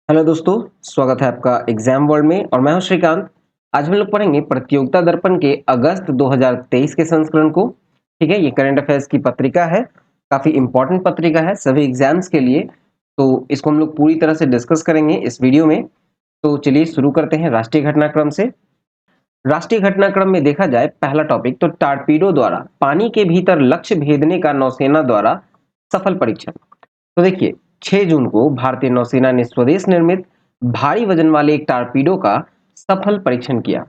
Hello दोस्तों, स्वागत है आपका एग्जाम वर्ल्ड में और मैं हूं श्रीकांत। आज हम लोग पढ़ेंगे प्रतियोगिता दर्पण के अगस्त 2023 के संस्करण को। ठीक है, ये करंट अफेयर्स की पत्रिका है, काफी इंपॉर्टेंट पत्रिका है सभी एग्जाम्स के लिए। तो इसको हम लोग पूरी तरह से डिस्कस करेंगे इस वीडियो में। तो चलिए शुरू करते हैं राष्ट्रीय घटनाक्रम से। राष्ट्रीय घटनाक्रम में देखा जाए पहला टॉपिक तो टारपीडो द्वारा पानी के भीतर लक्ष्य भेदने का नौसेना द्वारा सफल परीक्षण। तो देखिए 6 जून को भारतीय नौसेना ने स्वदेश निर्मित भारी वजन वाले एक टारपीडो का सफल परीक्षण किया।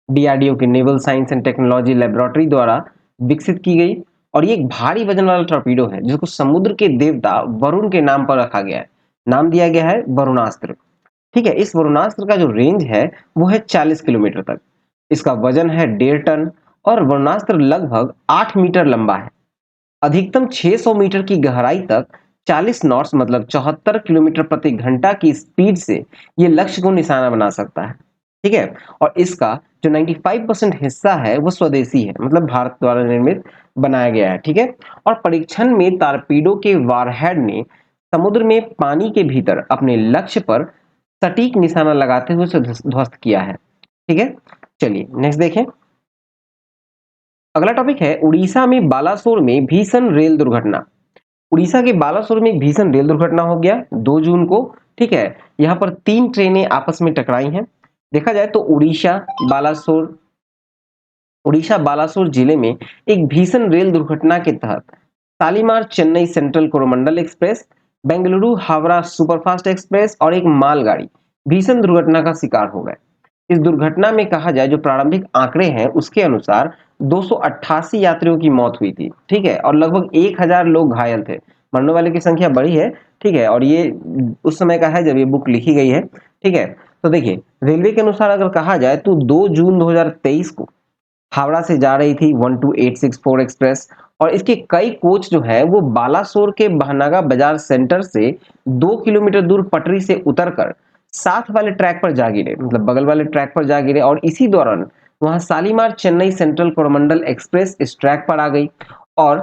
डीआरडीओ के naval science and technology laboratory द्वारा विकसित की गई और ये एक भारी वजन वाला टॉर्पीडो है जिसको समुद्र के देवता वरुण के नाम पर रखा गया है। नाम दिया गया है वरुणास्त्र। ठीक है, इस वरुणास्त्र का जो रेंज है वो है 40 किलोमीटर तक। इसका वजन है 1.5 टन और वरुणास्त्र लगभग 8 मीटर लंबा है। अधिकतम 600 मीटर की गहराई तक 40 नॉट्स मतलब 74 किलोमीटर प्रति घंटा की स्पीड से ये लक्ष्य को निशाना बना सकता है। ठीक है, और इसका जो 95% हिस्सा है वो स्वदेशी है, मतलब भारत द्वारा निर्मित बनाया गया है। ठीक है, और परीक्षण में टारपीडो के वारहेड ने समुद्र में पानी के भीतर अपने लक्ष्य पर सटीक निशाना लगाते हुए उसे ध्वस्त किया है। ठीक है, चलिए नेक्स्ट देखें। अगला टॉपिक है उड़ीसा में बालासोर में भीषण रेल दुर्घटना। उड़ीसा के बालासोर में एक भीषण रेल दुर्घटना हो गया 2 जून को। ठीक है, यहाँ पर 3 ट्रेनें आपस में टकराई हैं। देखा जाए तो उड़ीसा बालासोर जिले में एक भीषण रेल दुर्घटना के तहत Shalimar Chennai central Coromandel express, Bengaluru Howrah superfast express और एक मालगाड़ी भीषण दुर्घटना का शिकार हो गए। इस दुर्घटना में कहा जाए जो प्रारंभिक आंकड़े हैं उसके अनुसार 288 यात्रियों की मौत हुई थी। ठीक है, और लगभग 1000 लोग घायल थे। मरने वाले की संख्या बड़ी है। ठीक है, और ये उस समय का है जब ये बुक लिखी गई है। ठीक है, तो देखिए रेलवे के अनुसार अगर कहा जाए तो 2 जून 2023 को हावड़ा से जा रही थी 12864 एक्सप्रेस और इसके कई कोच जो है वो बालासोर के बहनागा बाजार सेंटर से 2 किलोमीटर दूर पटरी से उतरकर साथ वाले ट्रैक पर जा गिरे, मतलब बगल वाले ट्रैक पर जा गिरे और इसी दौरान वहां शालीमार चेन्नई सेंट्रल कोरोमंडल एक्सप्रेस इस ट्रैक पर आ गई और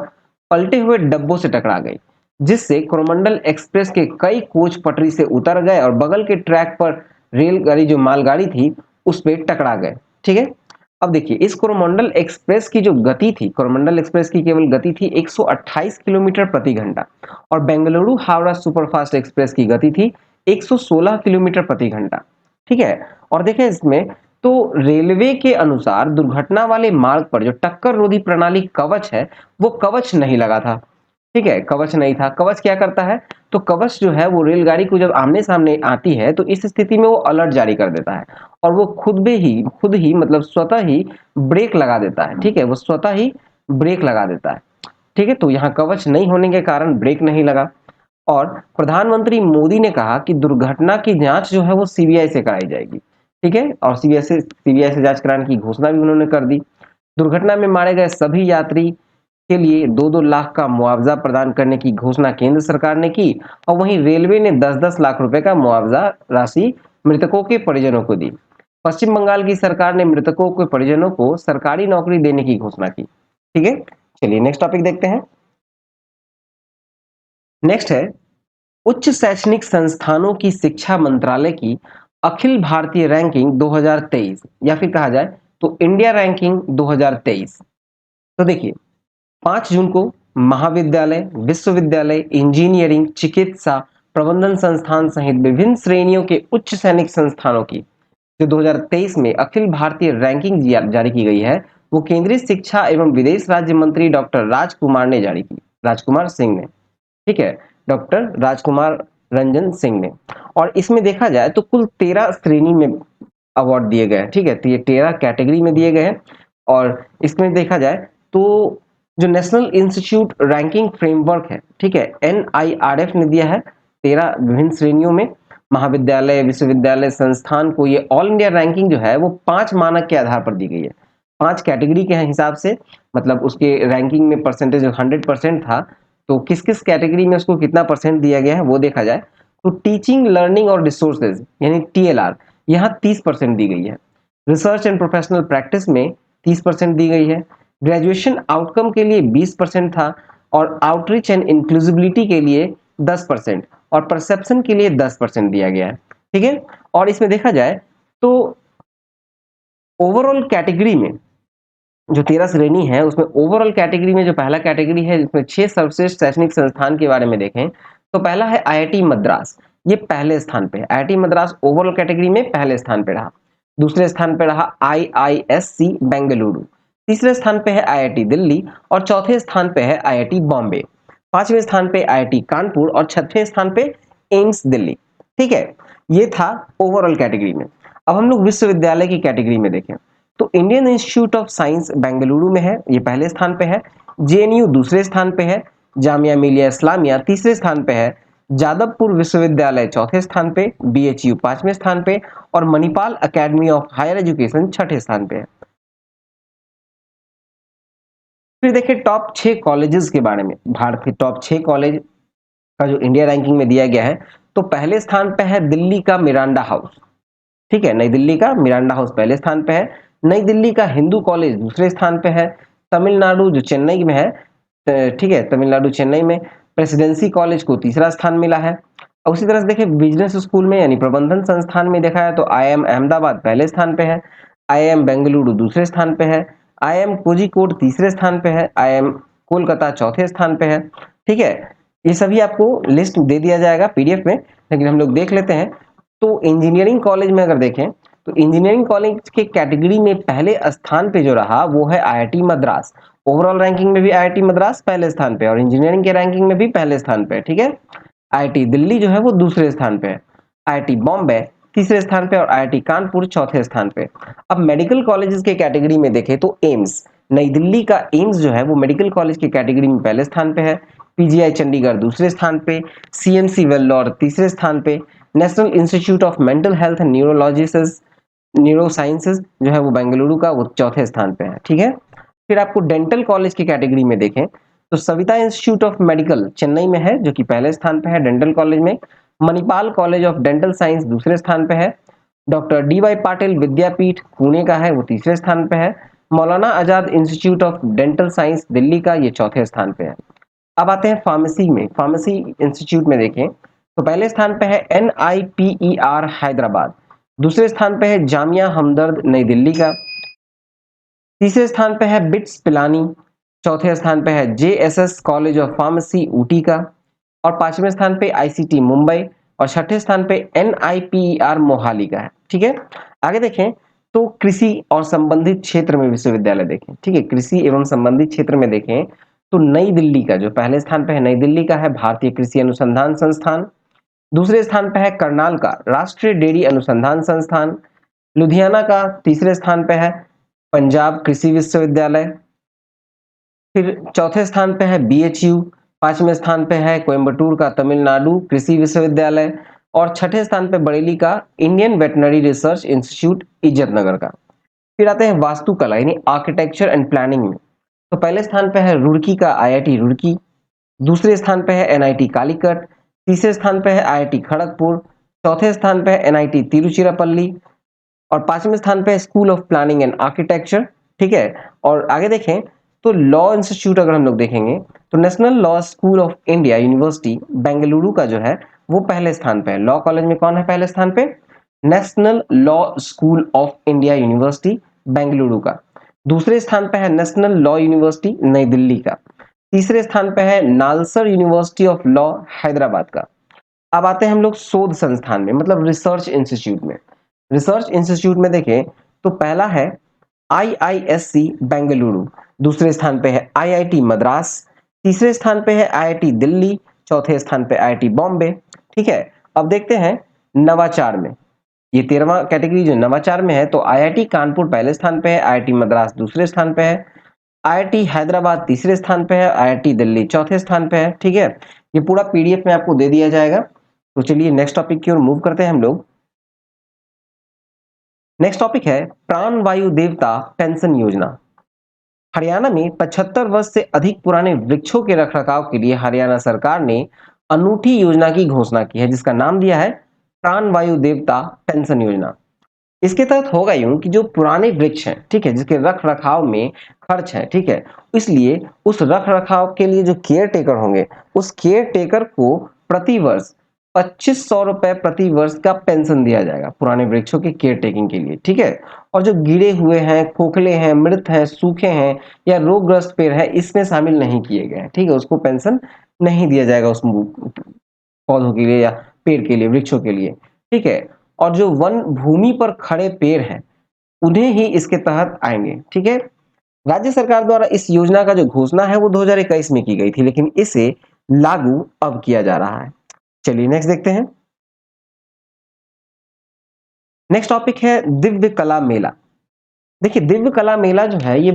पलटे हुए डब्बों से टकरा गई, जिससे कोरोमंडल एक्सप्रेस के कई कोच पटरी से उतर गए और बगल के ट्रैक पर रेलगाड़ी जो मालगाड़ी थी उस पर टकरा गए। ठीक है, अब देखिए इस कोरोमंडल एक्सप्रेस की जो गति थी, कोरोमंडल एक्सप्रेस की केवल गति थी 128 किलोमीटर प्रति घंटा और बेंगलुरु हावड़ा सुपरफास्ट एक्सप्रेस की गति थी 116 किलोमीटर प्रति घंटा। ठीक है, और देखें इसमें तो रेलवे के अनुसार दुर्घटना वाले मार्ग पर जो टक्कर रोधी प्रणाली कवच है वो कवच नहीं लगा था। ठीक है, कवच नहीं था। कवच क्या करता है, तो कवच जो है वो रेलगाड़ी को जब आमने सामने आती है तो इस स्थिति में वो अलर्ट जारी कर देता है और वो खुद ही मतलब स्वतः ही ब्रेक लगा देता है। ठीक है, वो स्वतः ही ब्रेक लगा देता है। ठीक है, तो यहाँ कवच नहीं होने के कारण ब्रेक नहीं लगा और प्रधानमंत्री मोदी ने कहा कि दुर्घटना की जांच जो है वो सीबीआई से कराई जाएगी। ठीक है, और सीबीआई से जांच कराने की घोषणा भी उन्होंने कर दी। दुर्घटना में मारे गए सभी यात्री के लिए 2-2 लाख का मुआवजा प्रदान करने की घोषणा केंद्र सरकार ने की और वहीं रेलवे ने 10-10 लाख रुपए का मुआवजा राशि मृतकों के परिजनों को दी। पश्चिम बंगाल की सरकार ने मृतकों के परिजनों को सरकारी नौकरी देने की घोषणा की। ठीक है, चलिए नेक्स्ट टॉपिक देखते हैं। नेक्स्ट है उच्च शैक्षणिक संस्थानों की शिक्षा मंत्रालय की अखिल भारतीय रैंकिंग 2023 या फिर कहा जाए तो इंडिया रैंकिंग 2023। तो देखिए 5 जून को महाविद्यालय, विश्वविद्यालय, इंजीनियरिंग, चिकित्सा, प्रबंधन संस्थान सहित विभिन्न श्रेणियों के उच्च सैनिक संस्थानों की जो 2023 में अखिल भारतीय रैंकिंग जारी की गई है वो केंद्रीय शिक्षा एवं विदेश राज्य मंत्री डॉक्टर राजकुमार ने जारी की, राजकुमार सिंह ने। ठीक है, डॉक्टर राजकुमार रंजन सिंह ने। और इसमें देखा जाए तो कुल 13 श्रेणी में अवार्ड दिए गए हैं। ठीक है, तो ये 13 कैटेगरी में दिए गए हैं और इसमें देखा जाए तो जो नेशनल इंस्टीट्यूट रैंकिंग फ्रेमवर्क है, ठीक है, एनआईआरएफ ने दिया है 13 विभिन्न श्रेणियों में। महाविद्यालय, विश्वविद्यालय, संस्थान को ये ऑल इंडिया रैंकिंग जो है वो 5 मानक के आधार पर दी गई है। 5 कैटेगरी के हिसाब से, मतलब उसके रैंकिंग में परसेंटेज 100% था तो किस किस कैटेगरी में उसको कितना परसेंट दिया गया है वो देखा जाए तो टीचिंग, लर्निंग और रिसोर्सेज यानी टीएलआर यहाँ 30% दी गई है। रिसर्च एंड प्रोफेशनल प्रैक्टिस में 30% दी गई है। ग्रेजुएशन आउटकम के लिए 20% था और आउटरीच एंड इंक्लूसिबिलिटी के लिए 10% और परसेप्शन के लिए 10% दिया गया है। ठीक है। और इसमें देखा जाए तो ओवरऑल कैटेगरी में जो 13 श्रेणी है उसमें ओवरऑल कैटेगरी में जो पहला कैटेगरी है जिसमें 6 सर्वश्रेष्ठ शैक्षणिक संस्थान के बारे में देखें तो पहला है आईआईटी मद्रास। ये पहले स्थान पे है। आईआईटी मद्रास ओवरऑल कैटेगरी में पहले स्थान पे रहा। दूसरे स्थान पे रहा आईआईएससी बेंगलुरु। तीसरे स्थान पे है आईआईटी दिल्ली और चौथे स्थान पे है आईआईटी बॉम्बे। पांचवें स्थान पे आईआईटी कानपुर और छठवें स्थान पे एम्स दिल्ली। ठीक है, ये था ओवरऑल कैटेगरी में। अब हम लोग विश्वविद्यालय की कैटेगरी में देखें तो Indian institute of science Bengaluru में है, ये पहले स्थान पे है। जेएनयू दूसरे स्थान पे है। जामिया मिलिया इस्लामिया तीसरे स्थान पे है। जादवपुर विश्वविद्यालय चौथे स्थान पे, बीएचयू पांचवें स्थान पे और Manipal academy of higher education छठे स्थान पे है। फिर देखिए टॉप 6 कॉलेजेस के बारे में। भारत के टॉप 6 कॉलेज का जो इंडिया रैंकिंग में दिया गया है तो पहले स्थान पे है दिल्ली का मिरांडा हाउस। ठीक है, नई दिल्ली का मिरांडा हाउस पहले स्थान पे है। नई दिल्ली का हिंदू कॉलेज दूसरे स्थान पे है। तमिलनाडु जो चेन्नई में है, ठीक है, तमिलनाडु चेन्नई में प्रेसिडेंसी कॉलेज को तीसरा स्थान मिला है। और उसी तरह से देखिए बिजनेस स्कूल में यानी प्रबंधन संस्थान में देखा है तो आईआईएम अहमदाबाद पहले स्थान पे है। आईआईएम बेंगलुरु दूसरे स्थान पे है। आईआईएम कोझिकोड तीसरे स्थान पे है। आईआईएम कोलकाता चौथे स्थान पे है। ठीक है, ये सभी आपको लिस्ट दे दिया जाएगा पीडीएफ में, लेकिन हम लोग देख लेते हैं। तो इंजीनियरिंग कॉलेज में अगर देखें तो इंजीनियरिंग कॉलेज के कैटेगरी में पहले स्थान पे जो रहा वो है आईआईटी मद्रास। ओवरऑल रैंकिंग में भी आईआईटी मद्रास पहले स्थान पे और इंजीनियरिंग के रैंकिंग में भी पहले स्थान पे। ठीक है, आईआईटी दिल्ली जो है वो दूसरे स्थान पे है। आईआईटी बॉम्बे तीसरे स्थान पे और आईआईटी कानपुर चौथे स्थान पे। अब मेडिकल कॉलेजेस के कैटेगरी में देखें तो एम्स, नई दिल्ली का एम्स जो है वो मेडिकल कॉलेज की कैटेगरी में पहले स्थान पे है। पीजीआई चंडीगढ़ दूसरे स्थान पे। सीएमसी वेल्लोर तीसरे स्थान पे। National institute of mental health and neurology neuro sciences जो है वो बेंगलुरु का वो चौथे स्थान पे है। ठीक है, फिर आपको डेंटल कॉलेज की कैटेगरी में देखें तो Savita institute of medical Chennai में है जो कि पहले स्थान पे है डेंटल कॉलेज में। Manipal college of dental science दूसरे स्थान पे है। Doctor D Y Patil Vidyapeeth Pune का है वो तीसरे स्थान पे है। Maulana Azad institute of dental science Delhi का ये चौथे स्थान पे है। अब आते हैं फार्मेसी में। फार्मेसी इंस्टीट्यूट में देखें तो पहले स्थान पे है एनआईपीईआर हैदराबाद। दूसरे स्थान पे है जामिया हमदर्द नई दिल्ली का। तीसरे स्थान पे है बिट्स पिलानी। चौथे स्थान पे है JSS college of pharmacy Ooty का। और पांचवें स्थान पे आईसीटी मुंबई और छठे स्थान पे एनआईपीईआर मोहाली का है। ठीक है, आगे देखें तो कृषि और संबंधित क्षेत्र में विश्वविद्यालय देखें। ठीक है, कृषि एवं संबंधित क्षेत्र में देखें तो नई दिल्ली का जो पहले स्थान पे है, नई दिल्ली का है भारतीय कृषि अनुसंधान संस्थान। दूसरे स्थान पे है करनाल का राष्ट्रीय डेयरी अनुसंधान संस्थान। लुधियाना का तीसरे स्थान पे है पंजाब कृषि विश्वविद्यालय। फिर चौथे स्थान पे है बीएचयू। पांचवें स्थान पे है कोयम्बटूर का तमिलनाडु कृषि विश्वविद्यालय। और छठे स्थान पे बरेली का Indian veterinary research institute Izzatnagar का। फिर आते हैं वास्तुकला यानी आर्किटेक्चर एंड प्लानिंग में तो पहले स्थान पे है रुड़की का आईआईटी रुड़की। दूसरे स्थान पे है एनआईटी कालीकट। तीसरे स्थान पे है आईआईटी खड़गपुर। चौथे स्थान पे है एनआईटी तिरुचिरापल्ली और पांचवें स्थान पे है school of planning and architecture. ठीक है, और आगे देखें तो लॉ इंस्टीट्यूट अगर हम लोग देखेंगे तो national law school of India university Bengaluru का जो है वो पहले स्थान पे है। लॉ कॉलेज में कौन है पहले स्थान पे? National law school of India university Bengaluru का। दूसरे स्थान पे है नेशनल लॉ यूनिवर्सिटी नई दिल्ली का। तीसरे स्थान पे है NALSAR university of law Hyderabad का। अब आते हैं हम लोग शोध संस्थान में मतलब रिसर्च इंस्टीट्यूट में। रिसर्च इंस्टीट्यूट में देखें तो पहला है आईआईएससी बेंगलुरु। दूसरे स्थान पे है आईआईटी मद्रास। तीसरे स्थान पे है आईआईटी दिल्ली। चौथे स्थान पे आईआईटी बॉम्बे। ठीक है, अब देखते हैं नवाचार में। ये 13वां कैटेगरी जो नवाचार में है तो आईआईटी कानपुर पहले स्थान पे है। आईआईटी मद्रास दूसरे स्थान पे है। आईआईटी हैदराबाद तीसरे स्थान पे है। आईआईटी दिल्ली चौथे स्थान पे है। ठीक है, ये पूरा पीडीएफ में आपको दे दिया जाएगा। तो चलिए नेक्स्ट टॉपिक की ओर मूव करते हैं हम लोग। नेक्स्ट टॉपिक है प्राण वायु देवता पेंशन योजना। हरियाणा में 75 वर्ष से अधिक पुराने वृक्षों के रखरखाव के लिए हरियाणा सरकार ने अनूठी योजना की घोषणा की है जिसका नाम दिया है प्राण वायु देवता पेंशन योजना। इसके तहत होगा यूं कि जो पुराने वृक्ष हैं, ठीक है, जिसके रख रखाव में खर्च है, ठीक है, इसलिए उस रख रखाव के लिए जो केयर टेकर होंगे उस केयर टेकर को प्रति वर्ष 2500 रुपए प्रति वर्ष का पेंशन दिया जाएगा पुराने वृक्षों के केयर टेकिंग के लिए, ठीक है। और जो गिरे हुए हैं, खोखले हैं, मृत हैं, सूखे हैं या रोगग्रस्त पेड़ है, इसमें शामिल नहीं किए गए हैं, ठीक है। उसको पेंशन नहीं दिया जाएगा उस पौधों के लिए या पेड़ के लिए, वृक्षों के लिए, ठीक है। और जो वन भूमि पर खड़े पेड़ हैं, उन्हें ही इसके तहत आएंगे, ठीक है। राज्य सरकार द्वारा इस योजना का जो घोषणा है वो 2021 में की गई थी, लेकिन इसे लागू अब किया जा रहा है। चलिए नेक्स्ट देखते हैं। नेक्स्ट टॉपिक है दिव्य कला मेला। देखिए दिव्य कला मेला जो है ये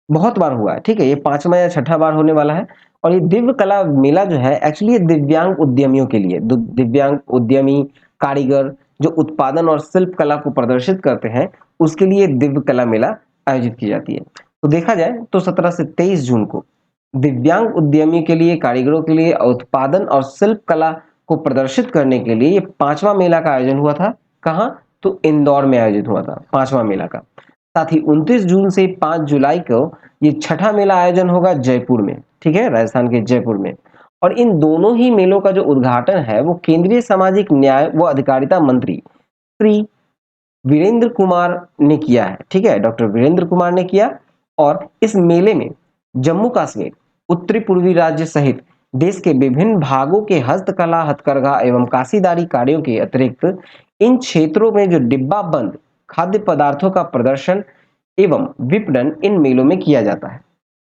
बहुत बार हुआ है, ठीक है। ये 5वां या 6ठा बार होने वाला है। और ये दिव्य कला मेला जो है एक्चुअली दिव्यांग उद्यमियों के लिए, दिव्यांग उद्यमी कारीगर जो उत्पादन और शिल्प कला को प्रदर्शित करते हैं, उसके लिए दिव्य कला मेला आयोजित की जाती है। तो देखा जाए तो 17 से 23 जून को दिव्यांग उद्यमी के लिए, कारीगरों के लिए उत्पादन और शिल्प कला को प्रदर्शित करने के लिए ये 5वां मेला का आयोजन हुआ था। कहाँ? तो इंदौर में आयोजित हुआ था 5वां मेला का। साथ ही 29 जून से 5 जुलाई को ये 6ठा मेला आयोजन होगा जयपुर में, ठीक है, राजस्थान के जयपुर में। और इन दोनों ही मेलों का जो उद्घाटन है वो केंद्रीय सामाजिक न्याय व अधिकारिता मंत्री श्री वीरेंद्र कुमार ने किया है, ठीक है, डॉक्टर वीरेंद्र कुमार ने किया। और इस मेले में जम्मू कश्मीर, उत्तरी पूर्वी राज्य सहित देश के विभिन्न भागों के हस्तकला, हथकरघा एवं काशीदारी कार्यों के अतिरिक्त इन क्षेत्रों में जो डिब्बा बंद खाद्य पदार्थों का प्रदर्शन एवं विपणन इन मेलों में किया जाता है,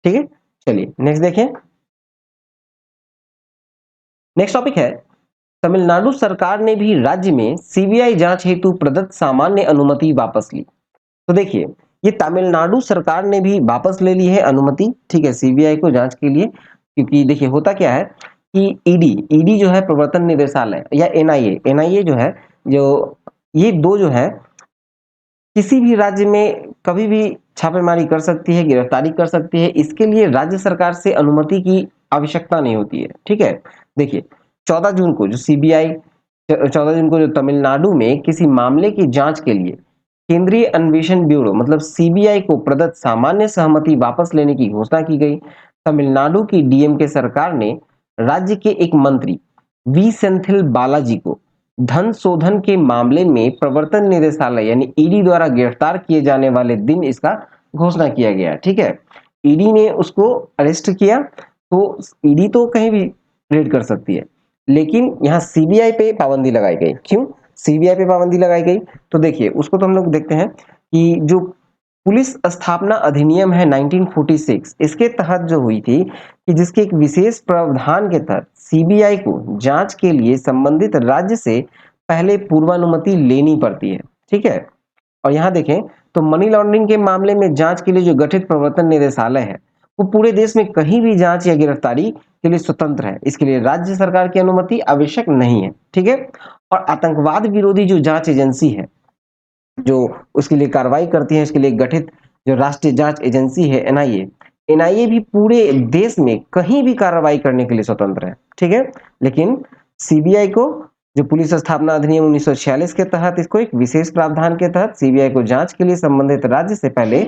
ठीक है। चलिए नेक्स्ट देखें। नेक्स्ट टॉपिक है तमिलनाडु सरकार ने भी राज्य में सीबीआई जांच हेतु प्रदत्त सामान्य अनुमति वापस ली। तो देखिए ये तमिलनाडु सरकार ने भी वापस ले ली है अनुमति, ठीक है, सीबीआई को जांच के लिए। क्योंकि देखिए होता क्या है कि ईडी जो है प्रवर्तन निदेशालय या एनआईए जो है, जो ये दो जो है किसी भी राज्य में कभी भी छापेमारी कर सकती है, गिरफ्तारी कर सकती है। इसके लिए राज्य सरकार से अनुमति की आवश्यकता नहीं होती है, ठीक है। देखिए 14 जून को जो सीबीआई 14 जून को जो तमिलनाडु में किसी मामले की जांच के लिए केंद्रीय अन्वेषण ब्यूरो मतलब सीबीआई को प्रदत्त सामान्य सहमति वापस लेने की घोषणा की गई। तमिलनाडु की डीएमके सरकार ने राज्य के एक मंत्री वी सेंथिल बालाजी को धन शोधन के मामले में प्रवर्तन निदेशालय यानी ईडी द्वारा गिरफ्तार किए जाने वाले दिन इसका घोषणा किया गया, ठीक है। ईडी ने उसको अरेस्ट किया, तो ईडी तो कहीं भी रेड कर सकती है, लेकिन यहाँ सीबीआई पे पाबंदी लगाई गई। क्यों सीबीआई पे पाबंदी लगाई गई? तो देखिए उसको तो हम लोग देखते हैं कि जो पुलिस स्थापना अधिनियम है 1946, इसके तहत जो हुई थी कि जिसके एक विशेष प्रावधान के तहत सीबीआई को जांच के लिए संबंधित राज्य से पहले पूर्वानुमति लेनी पड़ती है, ठीक है। और यहाँ देखें तो मनी लॉन्ड्रिंग के मामले में जांच के लिए जो गठित प्रवर्तन निदेशालय है वो पूरे देश में कहीं भी जांच या गिरफ्तारी के लिए स्वतंत्र है। इसके लिए राज्य सरकार की अनुमति आवश्यक नहीं है, ठीक है। और आतंकवाद विरोधी जो जांच एजेंसी है जो उसके लिए कार्रवाई करती है, इसके लिए गठित जो राष्ट्रीय जांच एजेंसी है एनआईए भी पूरे देश में कहीं भी कार्रवाई करने के लिए स्वतंत्र है, ठीक है। लेकिन सीबीआई को जो पुलिस स्थापना अधिनियम 1946 के तहत इसको एक विशेष प्रावधान के तहत सीबीआई को जांच के लिए संबंधित राज्य से पहले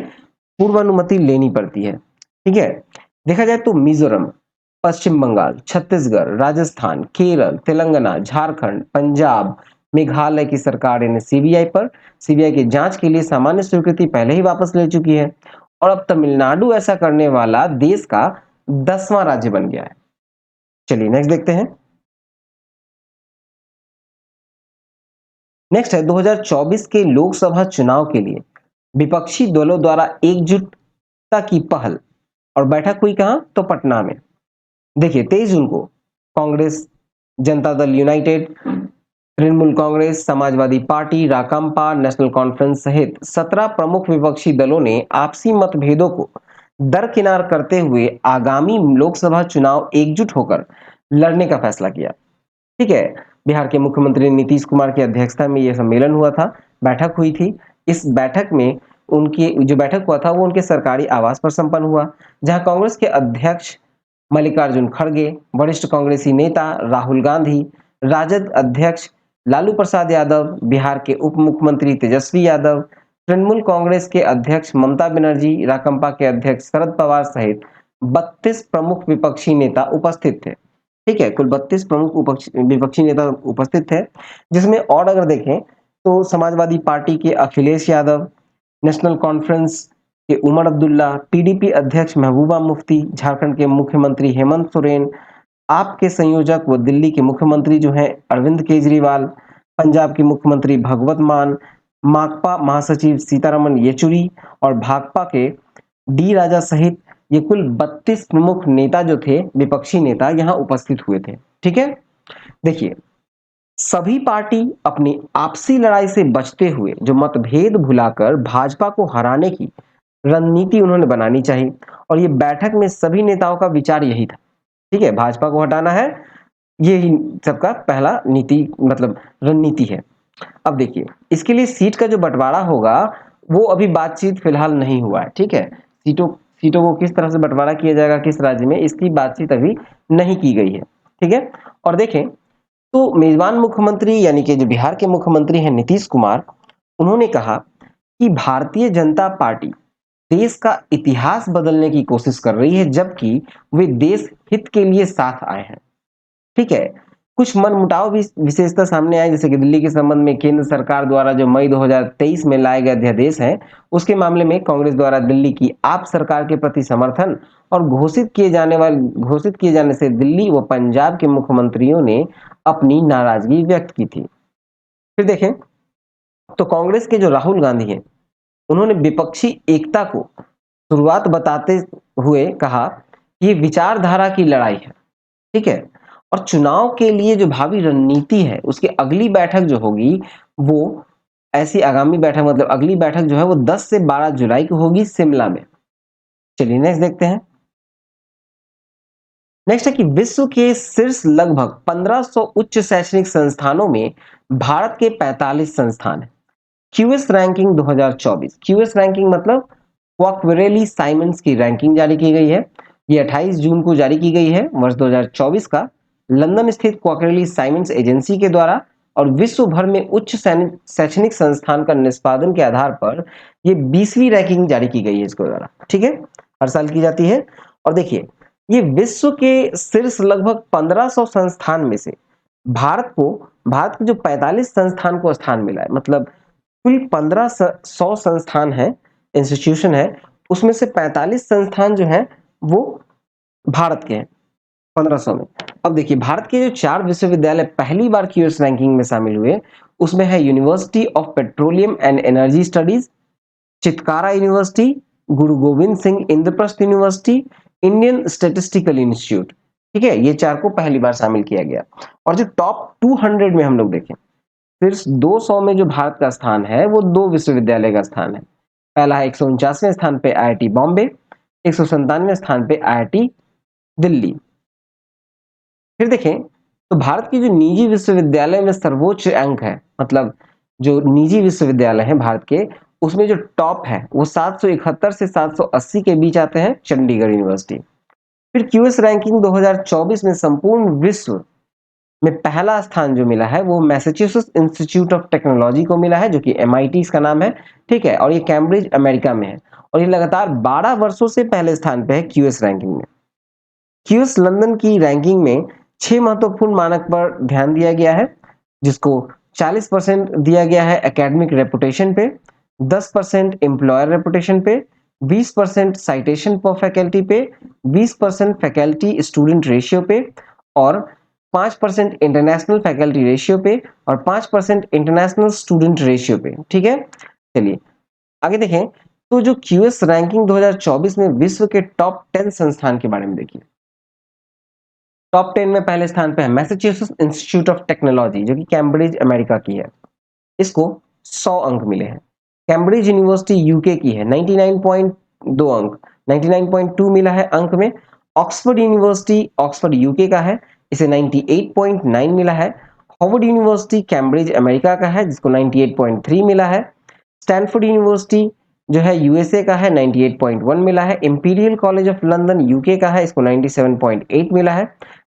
पूर्वानुमति लेनी पड़ती है, ठीक है। देखा जाए तो मिजोरम, पश्चिम बंगाल, छत्तीसगढ़, राजस्थान, केरल, तेलंगाना, झारखंड, पंजाब, मेघालय की सरकार ने सीबीआई की जांच के लिए सामान्य स्वीकृति पहले ही वापस ले चुकी है। और अब तमिलनाडु ऐसा करने वाला देश का 10वां राज्य बन गया है। चलिए नेक्स्ट देखते हैं। नेक्स्ट है 2024 के लोकसभा चुनाव के लिए विपक्षी दलों द्वारा एकजुटता की पहल और बैठक हुई कहां? तो पटना में। देखिए 23 जून को कांग्रेस, जनता दल यूनाइटेड, तृणमूल कांग्रेस, समाजवादी पार्टी, राकांपा, नेशनल कॉन्फ्रेंस सहित 17 प्रमुख विपक्षी दलों ने आपसी मतभेदों को दरकिनार करते हुए आगामी लोकसभा चुनाव एकजुट होकर लड़ने का फैसला किया, ठीक है। बिहार के मुख्यमंत्री नीतीश कुमार की अध्यक्षता में यह सम्मेलन हुआ था, बैठक हुई थी। इस बैठक में उनकी जो बैठक हुआ था वो उनके सरकारी आवास पर संपन्न हुआ, जहां कांग्रेस के अध्यक्ष मल्लिकार्जुन खड़गे, वरिष्ठ कांग्रेसी नेता राहुल गांधी, राजद अध्यक्ष लालू प्रसाद यादव, बिहार के उप मुख्यमंत्री तेजस्वी यादव, तृणमूल कांग्रेस के अध्यक्ष ममता बनर्जी, राकांपा के अध्यक्ष शरद पवार सहित 32 प्रमुख विपक्षी नेता उपस्थित थे। ठीक है, कुल 32 प्रमुख विपक्षी नेता उपस्थित थे, जिसमें और अगर देखें तो समाजवादी पार्टी के अखिलेश यादव, नेशनल कॉन्फ्रेंस के उमर अब्दुल्ला, पीडीपी अध्यक्ष महबूबा मुफ्ती, झारखंड के मुख्यमंत्री हेमंत सोरेन, आप के संयोजक व दिल्ली के मुख्यमंत्री जो हैं अरविंद केजरीवाल, पंजाब के मुख्यमंत्री भगवत मान, माकपा महासचिव सीतारमन येचुरी और भाकपा के डी राजा सहित ये कुल 32 प्रमुख नेता जो थे, विपक्षी नेता यहाँ उपस्थित हुए थे। ठीक है, देखिए सभी पार्टी अपनी आपसी लड़ाई से बचते हुए जो मतभेद भुलाकर भाजपा को हराने की रणनीति उन्होंने बनानी चाहिए और ये बैठक में सभी नेताओं का विचार यही था। ठीक है, भाजपा को हटाना है, ये ही सबका पहला नीति मतलब रणनीति है। अब देखिए इसके लिए सीट का जो बंटवारा होगा वो अभी बातचीत फिलहाल नहीं हुआ है। ठीक है, सीटों सीटों को किस तरह से बंटवारा किया जाएगा किस राज्य में, इसकी बातचीत अभी नहीं की गई है। ठीक है, और देखें तो मेजबान मुख्यमंत्री यानी कि जो बिहार के मुख्यमंत्री हैं नीतीश कुमार, उन्होंने कहा कि भारतीय जनता पार्टी देश का इतिहास बदलने की कोशिश कर रही है, जबकि वे देश हित के लिए साथ आए हैं। ठीक है, कुछ मनमुटाव भी विशेषता सामने आई, जैसे कि दिल्ली के संबंध में केंद्र सरकार द्वारा जो मई 2023 में लाए गए अध्यादेश हैं, उसके मामले में कांग्रेस द्वारा दिल्ली की आप सरकार के प्रति समर्थन और घोषित किए जाने से दिल्ली व पंजाब के मुख्यमंत्रियों ने अपनी नाराजगी व्यक्त की थी। फिर देखें तो कांग्रेस के जो राहुल गांधी हैं, उन्होंने विपक्षी एकता को शुरुआत बताते हुए कहा कि ये विचारधारा की लड़ाई है। ठीक है, और चुनाव के लिए जो भावी रणनीति है उसकी अगली बैठक जो होगी वो ऐसी आगामी बैठक मतलब अगली बैठक जो है वो 10 से 12 जुलाई को होगी शिमला में। चलिए नेक्स्ट देखते हैं। नेक्स्ट है कि विश्व के शीर्ष लगभग 1500 उच्च शैक्षणिक संस्थानों में भारत के 45 संस्थान हैं। क्यूएस रैंकिंग 2024, क्यूएस रैंकिंग मतलब क्वाकरेली साइमंड्स की रैंकिंग जारी की गई है। ये 28 जून को जारी की गई है वर्ष 2024 का लंदन स्थित क्वाकरेली साइमंड्स एजेंसी के द्वारा, और विश्व भर में उच्च शैक्षणिक संस्थान का निष्पादन के आधार पर ये 20वीं रैंकिंग जारी की गई है इसके द्वारा। ठीक है, हर साल की जाती है। और देखिए ये विश्व के शीर्ष लगभग 1500 संस्थान में से भारत के जो 45 संस्थान को स्थान मिला है, मतलब कुल 1500 संस्थान है, इंस्टीट्यूशन है, उसमें से 45 संस्थान जो है वो भारत के हैं 1500 में। अब देखिए भारत के जो 4 विश्वविद्यालय पहली बार क्यूएस रैंकिंग में शामिल हुए उसमें है university of petroleum and energy studies, Chitkara university, Guru Gobind Singh Indraprastha university, Indian statistical institute. ठीक है, ये 4 को पहली बार शामिल किया गया। और जो टॉप 200 में हम लोग देखें, शीर्ष 200 में जो भारत का स्थान है वो 2 विश्वविद्यालय का स्थान है। पहला है 149वें स्थान पे आईआईटी बॉम्बे, 197वें स्थान पे आईआईटी दिल्ली। फिर देखें तो भारत की जो निजी विश्वविद्यालय में सर्वोच्च अंक है, मतलब जो निजी विश्वविद्यालय हैं भारत के, उसमें जो टॉप है वो 771 से 780 के बीच आते हैं चंडीगढ़ यूनिवर्सिटी। फिर क्यूएस रैंकिंग 2024 में संपूर्ण विश्व में पहला स्थान जो मिला है वो मैसाचुसेट्स इंस्टीट्यूट ऑफ टेक्नोलॉजी को मिला है, जो कि एमआईटी इसका नाम है। ठीक है, और ये कैम्ब्रिज अमेरिका में है और ये लगातार 12 वर्षों से पहले स्थान पे है क्यूएस रैंकिंग में। क्यूएस लंदन की रैंकिंग में 6 महत्वपूर्ण मानक पर ध्यान दिया गया है, जिसको 40% दिया गया है एकेडमिक रेपुटेशन पे, 10% एम्प्लॉयर रेपुटेशन पे, 20% साइटेशन पर फैकल्टी पे, 20% फैकल्टी स्टूडेंट रेशियो पे और 5% इंटरनेशनल फैकल्टी रेशियो पे और 5% इंटरनेशनल स्टूडेंट रेशियो पे। ठीक है, चलिए आगे देखें तो जो क्यूएस रैंकिंग 2024 में विश्व के टॉप 10 संस्थान के बारे में देखिए। टॉप 10 में पहले स्थान पे है मैसाचुसेट्स इंस्टीट्यूट ऑफ टेक्नोलॉजी, जो कि कैम्ब्रिज अमेरिका की है, इसको 100 अंक मिले हैं। कैम्ब्रिज यूनिवर्सिटी यूके की है, 99.2 अंक, 99.2 मिला है अंक में। ऑक्सफोर्ड यूनिवर्सिटी ऑक्सफोर्ड यूके का है, इसे 98.9 मिला है। हार्वर्ड यूनिवर्सिटी कैम्ब्रिज अमेरिका का है, जिसको 98.3 मिला है। स्टैनफोर्ड यूनिवर्सिटी जो है यूएसए का है, 98.1 मिला है। Imperial college of London UK का है, इसको 97.8 मिला है।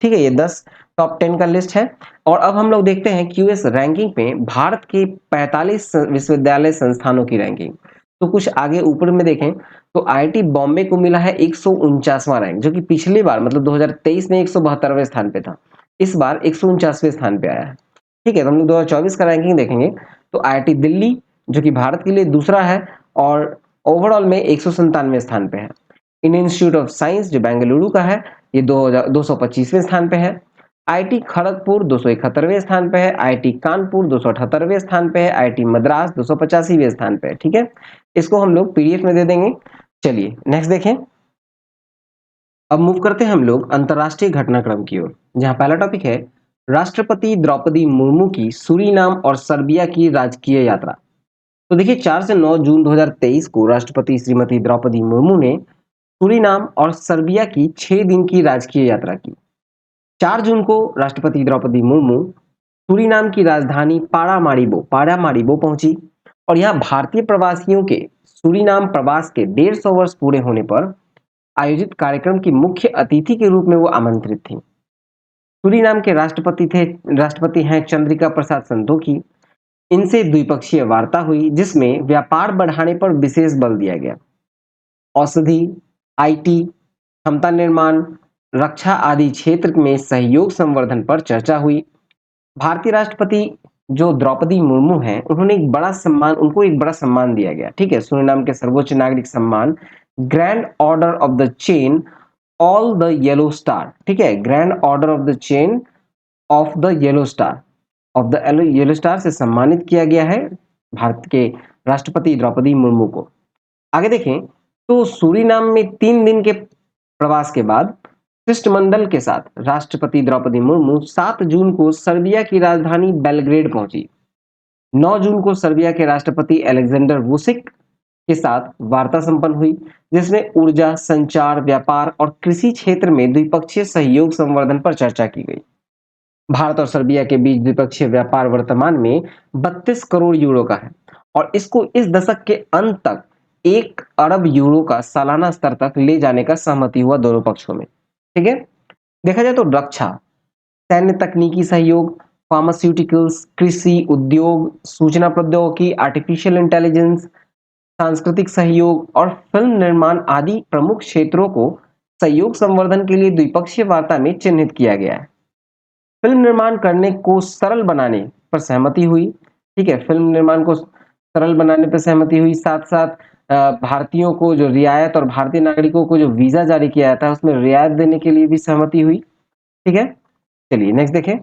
ठीक है, ये 10 टॉप 10 का लिस्ट है। और अब हम लोग देखते हैं क्यूएस रैंकिंग पे भारत के 45 विश्वविद्यालय संस्थानों की रैंकिंग। तो कुछ आगे ऊपर में देखें तो आईआईटी बॉम्बे को मिला है 149वां रैंक, जो कि पिछली बार मतलब 2023 में 172वें स्थान पे था। इस बार 149वें स्थान पे आया है। ठीक है, तो हम लोग 2024 का रैंकिंग देखेंगे तो आईआईटी दिल्ली जो कि भारत के लिए दूसरा है और ओवरऑल में 197वें स्थान पे है। इंडियन इंस्टीट्यूट ऑफ साइंस जो बेंगलुरु का है ये 225वें स्थान पे है। आईआईटी खड़गपुर 271वें स्थान पे है। आईआईटी कानपुर 278वें स्थान पे है। आईआईटी मद्रास 285वें स्थान पे है। ठीक है, इसको हम लोग पीडीएफ में दे देंगे। चलिए नेक्स्ट देखें। अब मूव करते हैं हम लोग अंतरराष्ट्रीय घटनाक्रम की ओर, जहां पहला टॉपिक है राष्ट्रपति द्रौपदी मुर्मू की सूरीनाम और सर्बिया की राजकीय यात्रा। तो देखिए 4 से 9 जून 2023 को राष्ट्रपति श्रीमती द्रौपदी मुर्मू ने सूरीनाम और सर्बिया की 6 दिन की राजकीय यात्रा की। 4 जून को राष्ट्रपति द्रौपदी मुर्मू सूरीनाम की राजधानी पारामारिबो पहुंची और यहाँ भारतीय प्रवासियों के सूरीनाम प्रवास के 150 वर्ष पूरे होने पर आयोजित कार्यक्रम की मुख्य अतिथि के रूप में वो आमंत्रित थी। सूरीनाम के राष्ट्रपति हैं चंद्रिका प्रसाद संतोखी। इनसे द्विपक्षीय वार्ता हुई जिसमें व्यापार बढ़ाने पर विशेष बल दिया गया। औषधि, आईटी, क्षमता निर्माण, रक्षा आदि क्षेत्र में सहयोग संवर्धन पर चर्चा हुई। भारतीय राष्ट्रपति जो द्रौपदी मुर्मू हैं उनको एक बड़ा सम्मान दिया गया। ठीक है, सूरीनाम के सर्वोच्च नागरिक सम्मान grand order of the chain all the yellow star, ठीक है, grand order of the chain of the yellow star से सम्मानित किया गया है भारत के राष्ट्रपति द्रौपदी मुर्मू को। आगे देखें तो सूरीनाम में 3 दिन के प्रवास के बाद शिष्टमंडल के साथ राष्ट्रपति द्रौपदी मुर्मू 7 जून को सर्बिया की राजधानी बेलग्रेड पहुंची। 9 जून को सर्बिया के राष्ट्रपति अलेक्जेंडर वुसिक के साथ वार्ता संपन्न हुई जिसमें ऊर्जा, संचार, व्यापार और कृषि क्षेत्र में द्विपक्षीय सहयोग संवर्धन पर चर्चा की गई। भारत और सर्बिया के बीच द्विपक्षीय व्यापार वर्तमान में 32 करोड़ यूरो का है और इसको इस दशक के अंत तक 1 अरब यूरो का सालाना स्तर तक ले जाने का सहमति हुआ दोनों पक्षों में। ठीक है, देखा जाए तो रक्षा, सैन्य तकनीकी सहयोग, फार्मास्यूटिकल्स, कृषि, उद्योग, सूचना प्रौद्योगिकी, आर्टिफिशियल इंटेलिजेंस, सांस्कृतिक सहयोग और फिल्म निर्माण आदि प्रमुख क्षेत्रों को सहयोग संवर्धन के लिए द्विपक्षीय वार्ता में चिन्हित किया गया है। फिल्म निर्माण करने को सरल बनाने पर सहमति हुई। ठीक है, फिल्म निर्माण को सरल बनाने पर सहमति हुई। साथ साथ भारतीयों को जो रियायत और भारतीय नागरिकों को जो वीजा जारी किया जाता है उसमें रियायत देने के लिए भी सहमति हुई। ठीक है, चलिए नेक्स्ट देखें।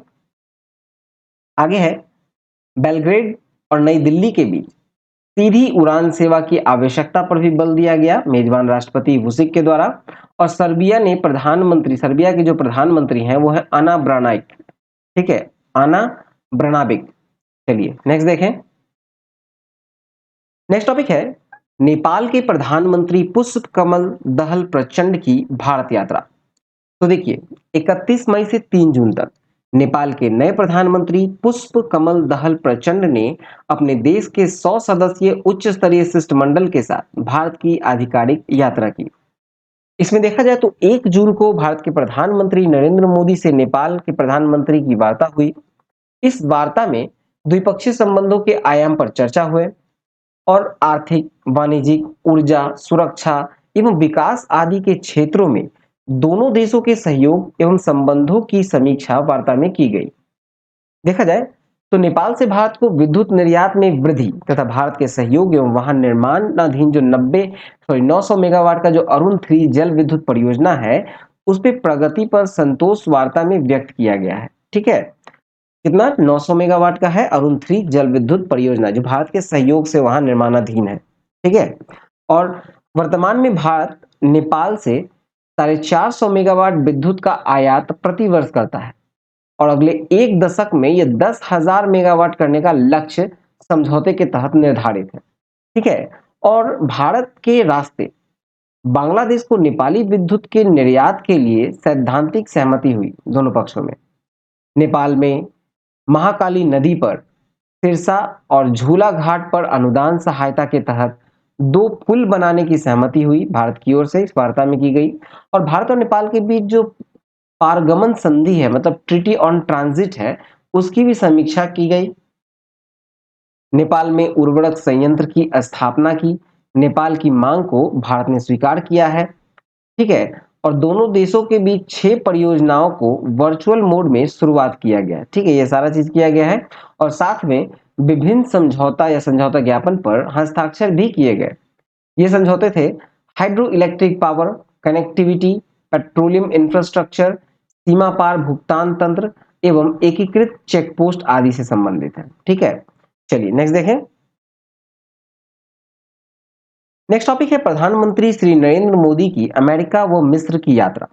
आगे है बेलग्रेड और नई दिल्ली के बीच सीधी उड़ान सेवा की आवश्यकता पर भी बल दिया गया मेजबान राष्ट्रपति वुसिक के द्वारा। और सर्बिया के जो प्रधानमंत्री हैं वो है आना ब्रानाइक। ठीक है, आना ब्रनाबिक। चलिए नेक्स्ट देखें। नेक्स्ट टॉपिक है नेपाल के प्रधानमंत्री पुष्प कमल दहल प्रचंड की भारत यात्रा। तो देखिए 31 मई से 3 जून तक नेपाल के नए प्रधानमंत्री पुष्प कमल दहल प्रचंड ने अपने देश के 100 सदस्यीय उच्च स्तरीय शिष्टमंडल के साथ भारत की आधिकारिक यात्रा की। इसमें देखा जाए तो 1 जून को भारत के प्रधानमंत्री नरेंद्र मोदी से नेपाल के प्रधानमंत्री की वार्ता हुई। इस वार्ता में द्विपक्षीय संबंधों के आयाम पर चर्चा हुए और आर्थिक, वाणिज्यिक, ऊर्जा, सुरक्षा एवं विकास आदि के क्षेत्रों में दोनों देशों के सहयोग एवं संबंधों की समीक्षा वार्ता में की गई। देखा जाए तो नेपाल से भारत को विद्युत निर्यात में वृद्धि तथा भारत के सहयोग एवं वहां निर्माणाधीन जो 900 मेगावाट का जो अरुण 3 जल विद्युत परियोजना है उस पे प्रगति पर संतोष वार्ता में व्यक्त किया गया है। ठीक है, कितना 900 मेगावाट का है अरुण 3 जल विद्युत परियोजना जो भारत के सहयोग से वहां निर्माणाधीन है। ठीक है, और वर्तमान में भारत नेपाल से 450 मेगावाट विद्युत का आयात प्रति वर्ष करता है और अगले 1 दशक में यह 10,000 मेगावाट करने का लक्ष्य समझौते के तहत निर्धारित है। ठीक है, और भारत के रास्ते बांग्लादेश को नेपाली विद्युत के निर्यात के लिए सैद्धांतिक सहमति हुई दोनों पक्षों में। नेपाल में महाकाली नदी पर सिरसा और झूला घाट पर अनुदान सहायता के तहत 2 पुल बनाने की सहमति हुई भारत की ओर से इस वार्ता में की गई। और भारत और नेपाल के बीच जो पारगमन संधि है मतलब ट्रीटी ऑन ट्रांजिट है उसकी भी समीक्षा की गई। नेपाल में उर्वरक संयंत्र की स्थापना की नेपाल की मांग को भारत ने स्वीकार किया है। ठीक है, और दोनों देशों के बीच 6 परियोजनाओं को वर्चुअल मोड में शुरुआत किया गया। ठीक है, ये सारा चीज किया गया है और साथ में विभिन्न समझौता या समझौता ज्ञापन पर हस्ताक्षर भी किए गए। ये समझौते थे hydro electric power, connectivity, petroleum infrastructure, सीमा पार भुगतान तंत्र एवं एकीकृत चेकपोस्ट आदि से संबंधित है। ठीक है, चलिए नेक्स्ट देखें। नेक्स्ट टॉपिक है प्रधानमंत्री श्री नरेंद्र मोदी की अमेरिका व मिस्र की यात्रा।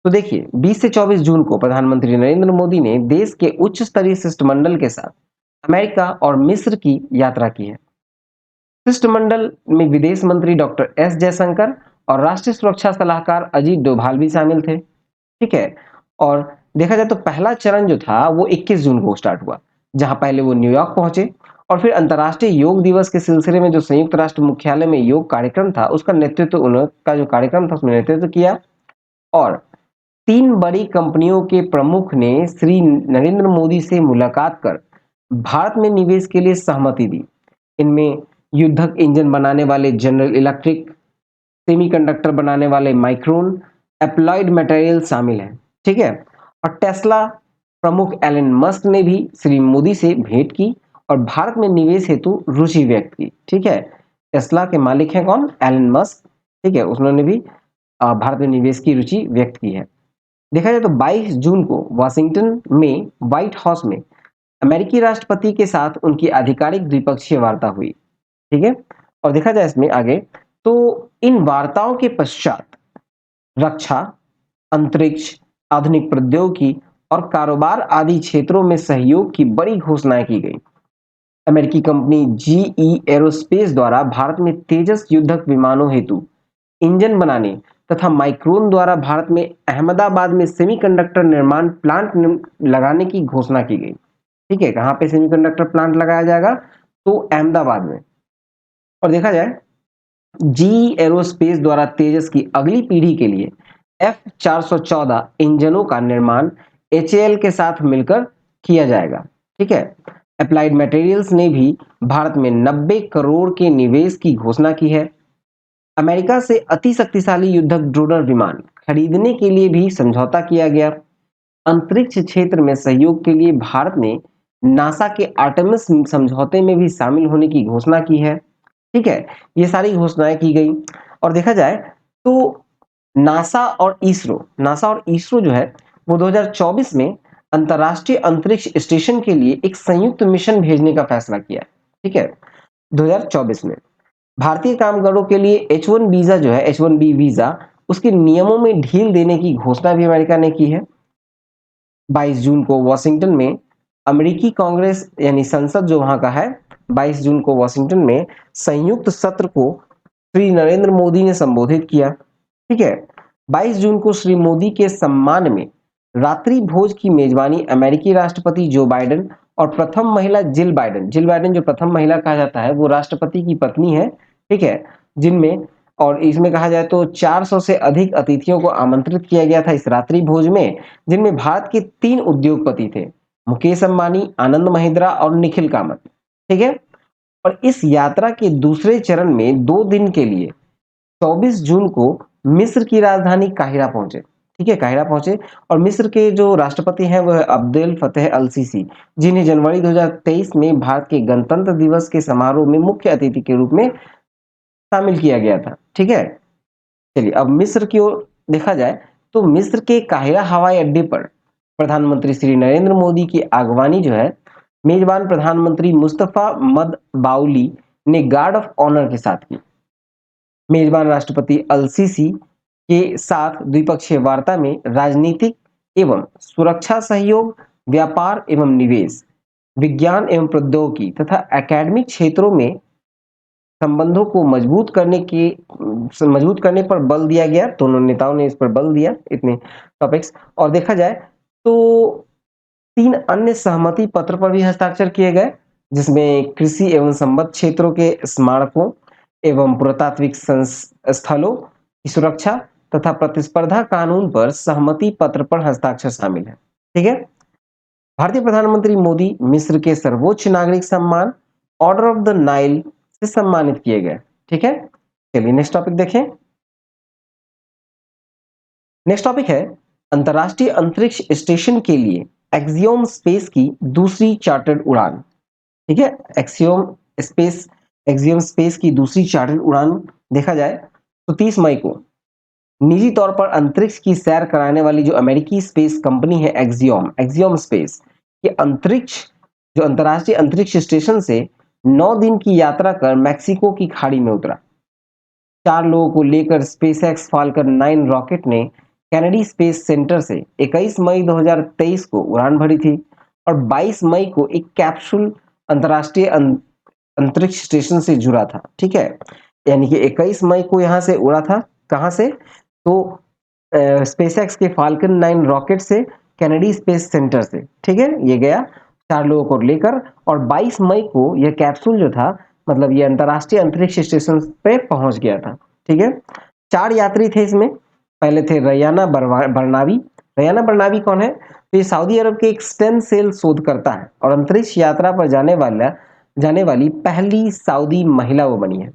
तो देखिए 20 से 24 जून को प्रधानमंत्री नरेंद्र मोदी ने देश के उच्च स्तरीय शिष्टमंडल के साथ अमेरिका और मिस्र की यात्रा की है। शिष्टमंडल में विदेश मंत्री डॉक्टर एस जयशंकर और राष्ट्रीय सुरक्षा सलाहकार अजीत डोभाल भी शामिल थे। ठीक है, और देखा जाए तो पहला चरण जो था वो 21 जून को स्टार्ट हुआ, जहां पहले वो न्यूयॉर्क पहुंचे और फिर अंतर्राष्ट्रीय योग दिवस के सिलसिले में जो संयुक्त राष्ट्र मुख्यालय में योग कार्यक्रम था उसका नेतृत्व उनका जो कार्यक्रम था उसमें नेतृत्व किया। और 3 बड़ी कंपनियों के प्रमुख ने श्री नरेंद्र मोदी से मुलाकात कर भारत में निवेश के लिए सहमति दी। इनमें युद्धक इंजन बनाने वाले जनरल इलेक्ट्रिक, सेमीकंडक्टर बनाने वाले माइक्रोन, एप्लॉयड मटेरियल शामिल हैं। ठीक है, और टेस्ला प्रमुख एलन मस्क ने भी श्री मोदी से भेंट की और भारत में निवेश हेतु रुचि व्यक्त की। ठीक है, टेस्ला के मालिक हैं कौन? Elon Musk. ठीक है, उन्होंने भी भारत में निवेश की रुचि व्यक्त की है। देखा जाए तो 22 जून को वाशिंगटन में व्हाइट हाउस में अमेरिकी राष्ट्रपति के साथ उनकी आधिकारिक द्विपक्षीय वार्ता हुई। ठीक है, और देखा जाए इसमें आगे तो इन वार्ताओं के पश्चात रक्षा, अंतरिक्ष, आधुनिक प्रौद्योगिकी और कारोबार आदि क्षेत्रों में सहयोग की बड़ी घोषणाएं की गई। अमेरिकी कंपनी जीई एरोस्पेस द्वारा भारत में तेजस युद्धक विमानों हेतु इंजन बनाने तथा माइक्रोन द्वारा भारत में अहमदाबाद में सेमीकंडक्टर निर्माण प्लांट लगाने की घोषणा की गई। ठीक है, कहां पे सेमीकंडक्टर प्लांट लगाया जाएगा? तो अहमदाबाद में। और देखा जाए जी एरोस्पेस द्वारा तेजस की अगली पीढ़ी के लिए F414 इंजनों का निर्माण HAL के साथ मिलकर किया जाएगा। ठीक है, अप्लाइड मटेरियल्स ने भी भारत में 90 करोड़ के निवेश की घोषणा की है। अमेरिका से अति शक्तिशाली युद्धक ड्रोन विमान खरीदने के लिए भी समझौता किया गया। अंतरिक्ष क्षेत्र में सहयोग के लिए भारत ने नासा के आर्टेमिस समझौते में भी शामिल होने की घोषणा की है। ठीक है, ये सारी घोषणाएं की गई। और देखा जाए तो नासा और इसरो जो है वो 2024 में अंतरराष्ट्रीय अंतरिक्ष स्टेशन के लिए एक संयुक्त मिशन भेजने का फैसला किया। ठीक है, 2024 में भारतीय कामगारों के लिए H1 वीजा जो है H1B वीजा उसके नियमों में ढील देने की घोषणा भी अमेरिका ने की है। 22 जून को वॉशिंगटन में अमेरिकी कांग्रेस यानी संसद जो वहां का है, 22 जून को वॉशिंगटन में संयुक्त सत्र को श्री नरेंद्र मोदी ने संबोधित किया। ठीक है, 22 जून को श्री मोदी के सम्मान में रात्रि भोज की मेजबानी अमेरिकी राष्ट्रपति जो बाइडेन और प्रथम महिला जिल बाइडेन जो प्रथम महिला कहा जाता है वो राष्ट्रपति की पत्नी है। ठीक है, जिनमें और इसमें कहा जाए तो 400 से अधिक अतिथियों को आमंत्रित किया गया था इस रात्रि भोज में, जिनमें भारत के 3 उद्योगपति थे, मुकेश अंबानी, आनंद महिंद्रा और निखिल कामत। ठीक है, और इस यात्रा के दूसरे चरण में 2 दिन के लिए 24 जून को मिस्र की राजधानी काहिरा पहुंचे। ठीक है, काहिरा पहुंचे और मिस्र के जो राष्ट्रपति हैं वह अब्देल फतेह अल सीसी, जिन्हें जनवरी 2023 में भारत के गणतंत्र दिवस के समारोह में मुख्य अतिथि के रूप में शामिल किया गया था। ठीक है, चलिए अब मिस्र की ओर देखा जाए तो मिस्र के काहिरा हवाई अड्डे पर प्रधानमंत्री श्री नरेंद्र मोदी की आगवानी जो है मेजबान प्रधानमंत्री मुस्तफा मदबाउली ने गार्ड ऑफ ऑनर के साथ की। मेजबान राष्ट्रपति अल सीसी के साथ द्विपक्षीय वार्ता में राजनीतिक एवं सुरक्षा सहयोग, व्यापार एवं निवेश, विज्ञान एवं प्रौद्योगिकी तथा एकेडमिक क्षेत्रों में संबंधों को मजबूत करने पर बल दिया गया। दोनों नेताओं ने इस पर बल दिया, इतने टॉपिक्स। और देखा जाए तो 3 अन्य सहमति पत्र पर भी हस्ताक्षर किए गए, जिसमें कृषि एवं संबद्ध क्षेत्रों के स्मारकों एवं पुरातात्विक स्थलों की सुरक्षा तथा प्रतिस्पर्धा कानून पर सहमति पत्र पर हस्ताक्षर शामिल है। ठीक है, भारतीय प्रधानमंत्री मोदी मिस्र के सर्वोच्च नागरिक सम्मान ऑर्डर ऑफ द नाइल से सम्मानित किए गए। ठीक है, चलिए नेक्स्ट टॉपिक देखें। नेक्स्ट टॉपिक है अंतर्राष्ट्रीय अंतरिक्ष स्टेशन के लिए एक्सियोम स्पेस की दूसरी चार्टर्ड उड़ान। ठीक है, एक्सियोम स्पेस की दूसरी चार्टर्ड उड़ान देखा जाए तो 30 मई को निजी तौर पर अंतरिक्ष की सैर कराने वाली जो अमेरिकी स्पेस कंपनी है एक्सियोम स्पेस, ये अंतरिक्ष जो अंतर्राष्ट्रीय अंतरिक्ष स्टेशन से 9 दिन की यात्रा कर मैक्सिको की खाड़ी में उतरा। 4 लोगों को लेकर स्पेसएक्स फाल्कन 9 रॉकेट ने कैनेडी स्पेस सेंटर से 21 मई 2023 को उड़ान भरी थी और 22 मई को एक कैप्सूल अंतर्राष्ट्रीय अंतरिक्ष स्टेशन से जुड़ा था। ठीक है, यानी कि 21 मई को यहाँ से उड़ा था। कहाँ से? तो स्पेसएक्स के फाल्कन 9 रॉकेट से कैनेडी स्पेस सेंटर से। ठीक है, ये गया 4 लोगों को लेकर और 22 मई को यह कैप्सूल जो था, मतलब ये अंतर्राष्ट्रीय अंतरिक्ष स्टेशन पे पहुंच गया था। ठीक है, 4 यात्री थे इसमें। पहले थे रयाना बरनावी। रयाना बरनावी कौन है? तो ये सऊदी अरब के एक स्टेम सेल शोधकर्ता है और अंतरिक्ष यात्रा पर जाने वाली पहली सऊदी महिला वो बनी है।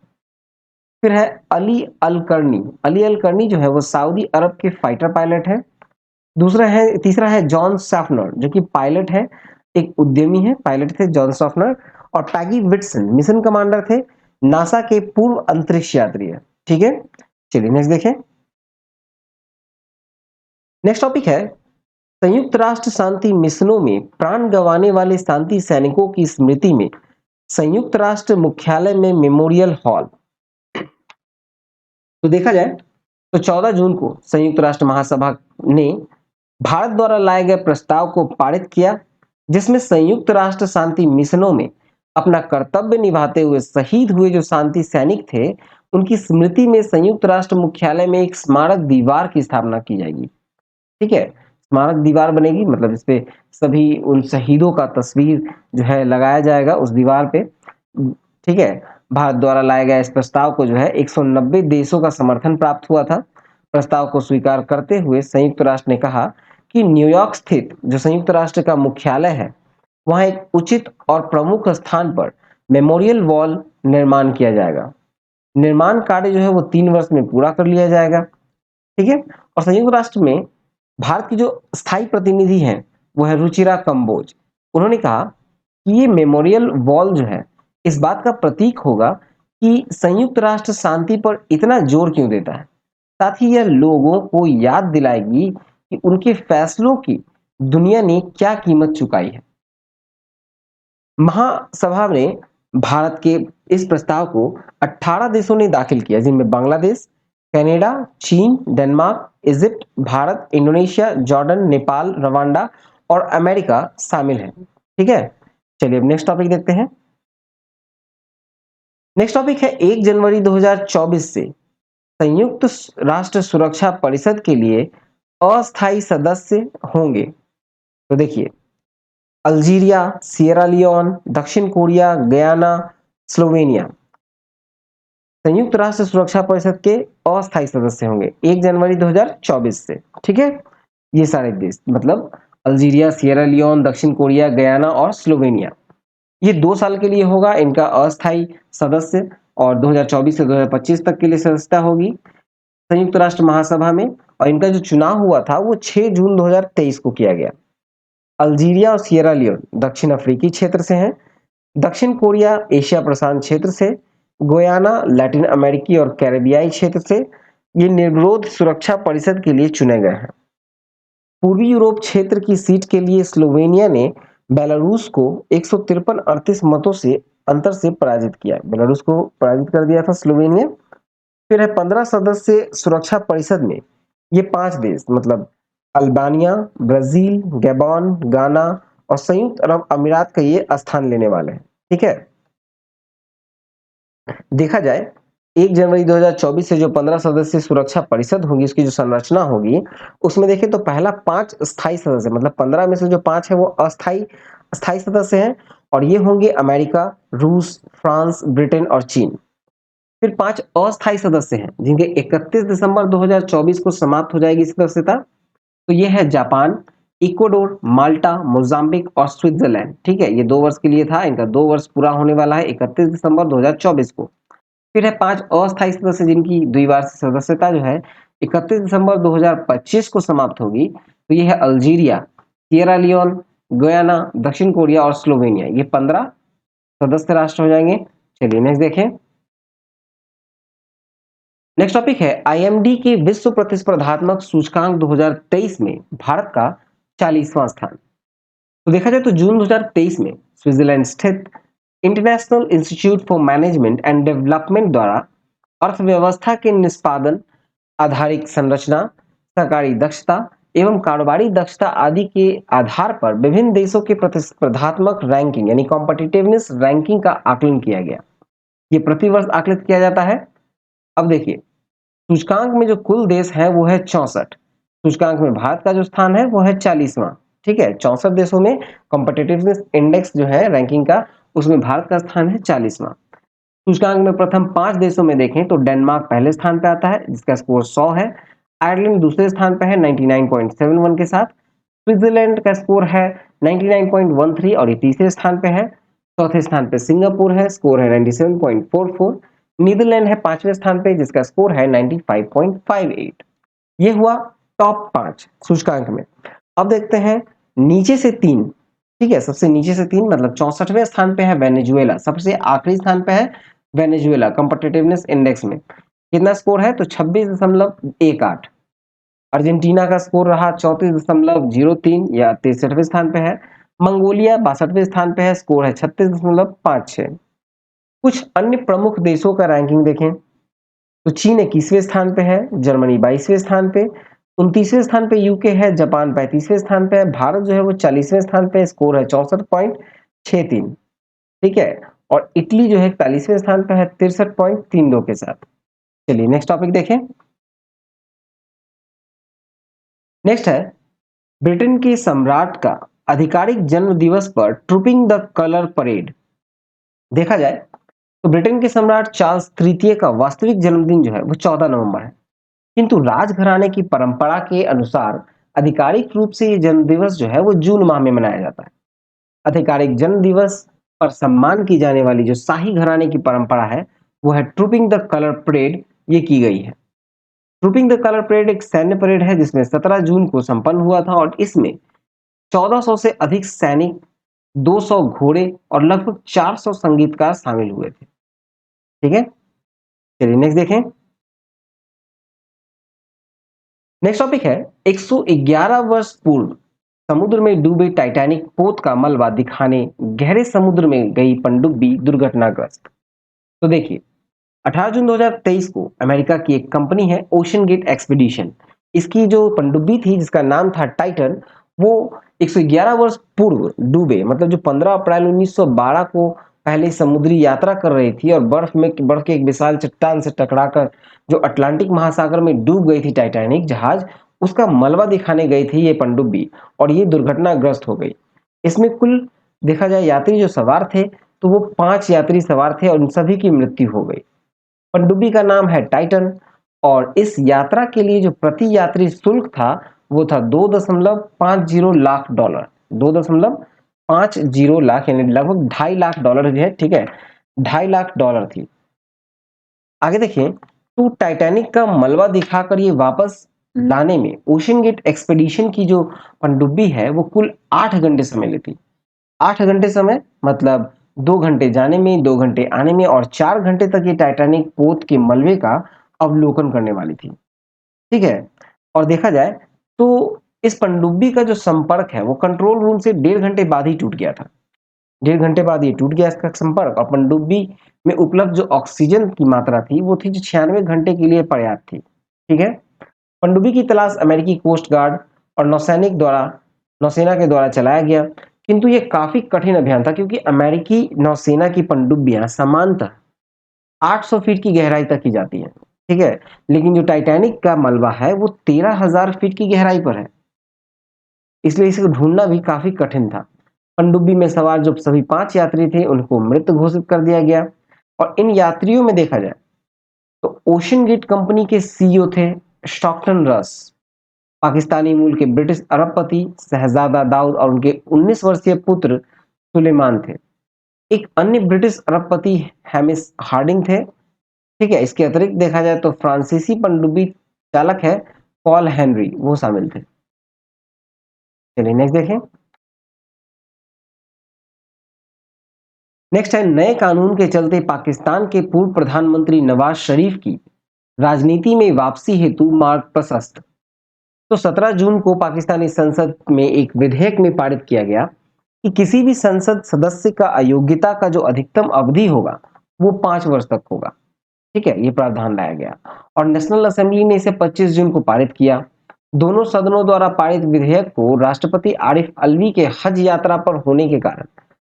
फिर है अली अल करनी। अली अल करनी जो है वो सऊदी अरब के फाइटर पायलट है। तीसरा है जॉन सैफनर, जो कि पायलट है, एक उद्यमी है, पायलट थे जॉन सैफनर। और पैगी विटसन मिशन कमांडर थे, नासा के पूर्व अंतरिक्ष यात्री है। ठीक है, चलिए नेक्स्ट देखें। नेक्स्ट टॉपिक है संयुक्त राष्ट्र शांति मिशनों में प्राण गंवाने वाले शांति सैनिकों की स्मृति में संयुक्त राष्ट्र मुख्यालय में मेमोरियल हॉल। तो देखा जाए तो 14 जून को संयुक्त राष्ट्र महासभा ने भारत द्वारा लाए गए प्रस्ताव को पारित किया, जिसमें संयुक्त राष्ट्र शांति मिशनों में अपना कर्तव्य निभाते हुए शहीद हुए जो शांति सैनिक थे, उनकी स्मृति में संयुक्त राष्ट्र मुख्यालय में एक स्मारक दीवार की स्थापना की जाएगी। ठीक है, स्मारक दीवार बनेगी, मतलब इस पे सभी उन शहीदों का तस्वीर जो है लगाया जाएगा उस दीवार पे। ठीक है, भारत द्वारा लाए गए इस प्रस्ताव को जो है 190 देशों का समर्थन प्राप्त हुआ था। प्रस्ताव को स्वीकार करते हुए संयुक्त राष्ट्र ने कहा कि न्यूयॉर्क स्थित जो संयुक्त राष्ट्र का मुख्यालय है, वहां एक उचित और प्रमुख स्थान पर मेमोरियल वॉल निर्माण किया जाएगा। निर्माण कार्य जो है वो 3 वर्ष में पूरा कर लिया जाएगा। ठीक है, और संयुक्त राष्ट्र में भारत की जो स्थायी प्रतिनिधि हैं वो है रुचिरा कंबोज। उन्होंने कहा कि ये मेमोरियल वॉल जो है इस बात का प्रतीक होगा कि संयुक्त राष्ट्र शांति पर इतना जोर क्यों देता है, साथ ही यह लोगों को याद दिलाएगी कि उनके फैसलों की दुनिया ने क्या कीमत चुकाई है। महासभा ने भारत के इस प्रस्ताव को 18 देशों ने दाखिल किया, जिनमें बांग्लादेश, कनाडा, चीन, Denmark, Egypt, Bharat, Indonesia, Jordan, Nepal, Rwanda और अमेरिका शामिल है। ठीक है, चलिए अब नेक्स्ट टॉपिक देखते हैं। नेक्स्ट टॉपिक है 1 जनवरी 2024 से संयुक्त राष्ट्र सुरक्षा परिषद के लिए अस्थायी सदस्य होंगे। तो देखिए, अल्जीरिया, सिएरा लियोन, दक्षिण कोरिया, गयाना, स्लोवेनिया संयुक्त राष्ट्र सुरक्षा परिषद के अस्थायी सदस्य होंगे 1 जनवरी 2024 से। ठीक है, ये सारे देश मतलब अल्जीरिया, सिएरा लियोन, दक्षिण कोरिया, गयाना और स्लोवेनिया, ये 2 साल के लिए होगा इनका अस्थायी सदस्य और 2024 से 2025 तक के लिए सदस्यता होगी संयुक्त राष्ट्र महासभा में। और इनका जो चुनाव हुआ था वो 6 जून 2023 को किया गया। अल्जीरिया और सिएरा लियोन दक्षिण अफ्रीकी क्षेत्र से हैं, दक्षिण कोरिया एशिया प्रशांत क्षेत्र से, गोयाना लैटिन अमेरिकी और कैरेबियाई क्षेत्र से ये निर्विरोध सुरक्षा परिषद के लिए चुने गए हैं। पूर्वी यूरोप क्षेत्र की सीट के लिए स्लोवेनिया ने बेलारूस को 153-38 मतों से अंतर से पराजित किया। बेलारूस को पराजित कर दिया था स्लोवेनिया। फिर है 15 सदस्य सुरक्षा परिषद में ये 5 देश मतलब अल्बानिया, ब्राजील, गैबॉन, गाना और संयुक्त अरब अमीरात का ये स्थान लेने वाले हैं। ठीक है, देखा जाए 1 जनवरी 2024 से जो 15 सदस्य सुरक्षा परिषद होगी, उसकी जो संरचना होगी, उसमें देखें तो पहला 5 स्थायी सदस्य मतलब 15 में से जो 5 है वो स्थायी सदस्य हैं और ये होंगे अमेरिका, रूस, फ्रांस, ब्रिटेन और चीन। फिर 5 अस्थायी सदस्य हैं जिनके 31 दिसंबर 2024 को समाप्त हो जाएगी सदस्यता। तो ये है जापान, इक्वाडोर, माल्टा, मोजाम्बिक और स्विट्जरलैंड। ठीक है, ये 2 वर्ष के लिए था, इनका 2 वर्ष पूरा होने वाला है 31 दिसंबर 2024 को। फिर है 5 अस्थायी सदस्य जिनकी द्विवार्षिक सदस्यता जो है 31 दिसंबर 2025 को समाप्त होगी, तो ये है अल्जीरिया, सिएरा लियोन, गयाना, दक्षिण कोरिया और स्लोवेनिया। ये 15 सदस्य राष्ट्र हो जाएंगे। चलिए नेक्स्ट देखें। नेक्स्ट टॉपिक है आईएमडी के विश्व प्रतिस्पर्धात्मक सूचकांक 2023 में भारत का 40वां स्थान। तो देखा जाए तो जून 2023 में स्विट्जरलैंड स्थित international institute for management and development द्वारा अर्थव्यवस्था के निष्पादन, आधारिक संरचना, सरकारी दक्षता एवं कारोबारी दक्षता आदि के आधार पर विभिन्न देशों के प्रतिस्पर्धात्मक रैंकिंग यानी कॉम्पिटिटिवनेस रैंकिंग का आकलन किया गया। ये प्रतिवर्ष आकलित किया जाता है। अब देखिए, सूचकांक में जो कुल देश है वो है 64। सूचकांक में भारत का जो स्थान है वो है 40वां। ठीक है, 64 देशों में कॉम्पिटिटिवनेस इंडेक्स जो है रैंकिंग का, उसमें भारत का स्थान है 40वां। सूचकांक में प्रथम 5 देशों में देखें तो डेनमार्क पहले स्थान पे आता है जिसका स्कोर 100 है। आयरलैंड दूसरे स्थान पे है 99.71 के साथ। स्विट्जरलैंड का स्कोर है 99.13 और ये तीसरे स्थान पे है। चौथे स्थान पे सिंगापुर है, स्कोर है 97.44। नीदरलैंड है 5वें स्थान पे जिसका स्कोर है 95.58। ये हुआ टॉप 5 सूचकांक में। अब देखते हैं नीचे से 3। ठीक है, सबसे नीचे से 3 मतलब 64वें स्थान पे है वेनेजुएला, सबसे आखिरी स्थान पे है वेनेजुएला कॉम्पिटिटिवनेस इंडेक्स में। कितना स्कोर है तो 26.18। अर्जेंटीना का स्कोर रहा 34.03 या 63वें स्थान पे है। मंगोलिया 62वें स्थान पे है, स्कोर है 36.56। कुछ अन्य प्रमुख देशों का रैंकिंग देखें तो चीन 21वें स्थान पे है, जर्मनी 22वें स्थान पे, 29वें स्थान पे यूके है, जापान 35वें स्थान पे है, भारत जो है वो 40वें स्थान पे, स्कोर है 64.63। ठीक है, और इटली जो है 41वें स्थान पे है 63.32 के साथ। चलिए नेक्स्ट टॉपिक देखें। नेक्स्ट है ब्रिटेन के सम्राट का आधिकारिक जन्म दिवस पर ट्रूपिंग द कलर परेड। देखा जाए तो ब्रिटेन के सम्राट चार्ल्स तृतीय का वास्तविक जन्मदिन जो है वो 14 नवंबर है, किंतु राजघराने की परंपरा के अनुसार आधिकारिक रूप से ये जन्म दिवस जो है वो जून माह में मनाया जाता है। आधिकारिक जन्म दिवस पर सम्मान की जाने वाली जो शाही घराने की परंपरा है वो है ट्रूपिंग द कलर परेड, ये की गई है। ट्रूपिंग द कलर परेड एक सैन्य परेड है जिसमें 17 जून को संपन्न हुआ था और इसमें 1400 से अधिक सैनिक, 200 घोड़े और लगभग 400 संगीतकार शामिल हुए थे। ठीक है, चलिए नेक्स्ट देखें। नेक्स्ट टॉपिक है 111 वर्ष पूर्व समुद्र में डूबे टाइटैनिक पोत का मलबा दिखाने गहरे समुद्र में गई पनडुब्बी दुर्घटनाग्रस्त। तो देखिए, 18 जून 2023 को अमेरिका की एक कंपनी है ओशन गेट एक्सपीडिशन, इसकी जो पनडुब्बी थी जिसका नाम था टाइटन, वो 111 वर्ष पूर्व डूबे, मतलब जो 15 अप्रैल 1912 को पहले समुद्री यात्रा कर रही थी और बर्फ के एक विशाल चट्टान से टकराकर जो अटलांटिक महासागर में डूब गई थी टाइटैनिक जहाज, उसका मलबा दिखाने गई थी ये पनडुब्बी और ये दुर्घटनाग्रस्त हो गई। इसमें कुल देखा जाए यात्री जो सवार थे तो वो 5 यात्री सवार थे और उन सभी की मृत्यु हो गई। पनडुब्बी का नाम है टाइटन और इस यात्रा के लिए जो प्रति यात्री शुल्क था वो था $2.50 लाख। 2.50 लाख यानी लगभग $2.5 लाख जो है, ठीक है, $2.5 लाख थी। आगे देखिए, तो टाइटैनिक का मलबा दिखाकर ये वापस लाने में ओशन गेट एक्सपीडिशन की जो पनडुब्बी है वो कुल 8 घंटे समय लेती। 8 घंटे समय मतलब 2 घंटे जाने में, 2 घंटे आने में और 4 घंटे तक ये टाइटैनिक पोत के मलबे का अवलोकन करने वाली थी। ठीक है, और देखा जाए तो इस पनडुब्बी का जो संपर्क है वो कंट्रोल रूम से 1.5 घंटे बाद ही टूट गया था। 1.5 घंटे बाद ये टूट गया इसका संपर्क और पनडुब्बी में उपलब्ध जो ऑक्सीजन की मात्रा थी वो थी जो 96 घंटे के लिए पर्याप्त थी। ठीक है, पनडुब्बी की तलाश अमेरिकी कोस्ट गार्ड और नौसेना के द्वारा चलाया गया, किंतु ये काफी कठिन अभियान था क्योंकि अमेरिकी नौसेना की पनडुब्बियां सामान्यतः 800 फीट की गहराई तक की जाती है। ठीक है, लेकिन जो टाइटैनिक का मलबा है वो 13,000 फीट की गहराई पर है, इसलिए इसे ढूंढना भी काफी कठिन था। पनडुब्बी में सवार जो सभी 5 यात्री थे उनको मृत घोषित कर दिया गया और इन यात्रियों में देखा जाए तो ओशन गेट कंपनी के सीईओ थे स्टॉकटन रस, पाकिस्तानी मूल के ब्रिटिश अरबपति शहजादा दाऊद और उनके 19 वर्षीय पुत्र सुलेमान थे। एक अन्य ब्रिटिश अरबपति हैमिस हार्डिंग थे। ठीक है, इसके अतिरिक्त देखा जाए तो फ्रांसीसी पनडुब्बी चालक है पॉल हेनरी, वो शामिल थे। चलिए नेक्स्ट देखें। नेक्स्ट है, नए कानून के चलते पाकिस्तान के पूर्व प्रधानमंत्री नवाज शरीफ की राजनीति में वापसी हेतु मार्ग प्रशस्त। तो 17 जून को पाकिस्तानी संसद में एक विधेयक में पारित किया गया कि किसी भी संसद सदस्य का अयोग्यता का जो अधिकतम अवधि होगा वो 5 वर्ष तक होगा। ठीक है, ये प्रावधान लाया गया और नेशनल असेंबली ने इसे 25 जून को पारित किया। दोनों सदनों द्वारा पारित विधेयक को राष्ट्रपति आरिफ अलवी के हज यात्रा पर होने के कारण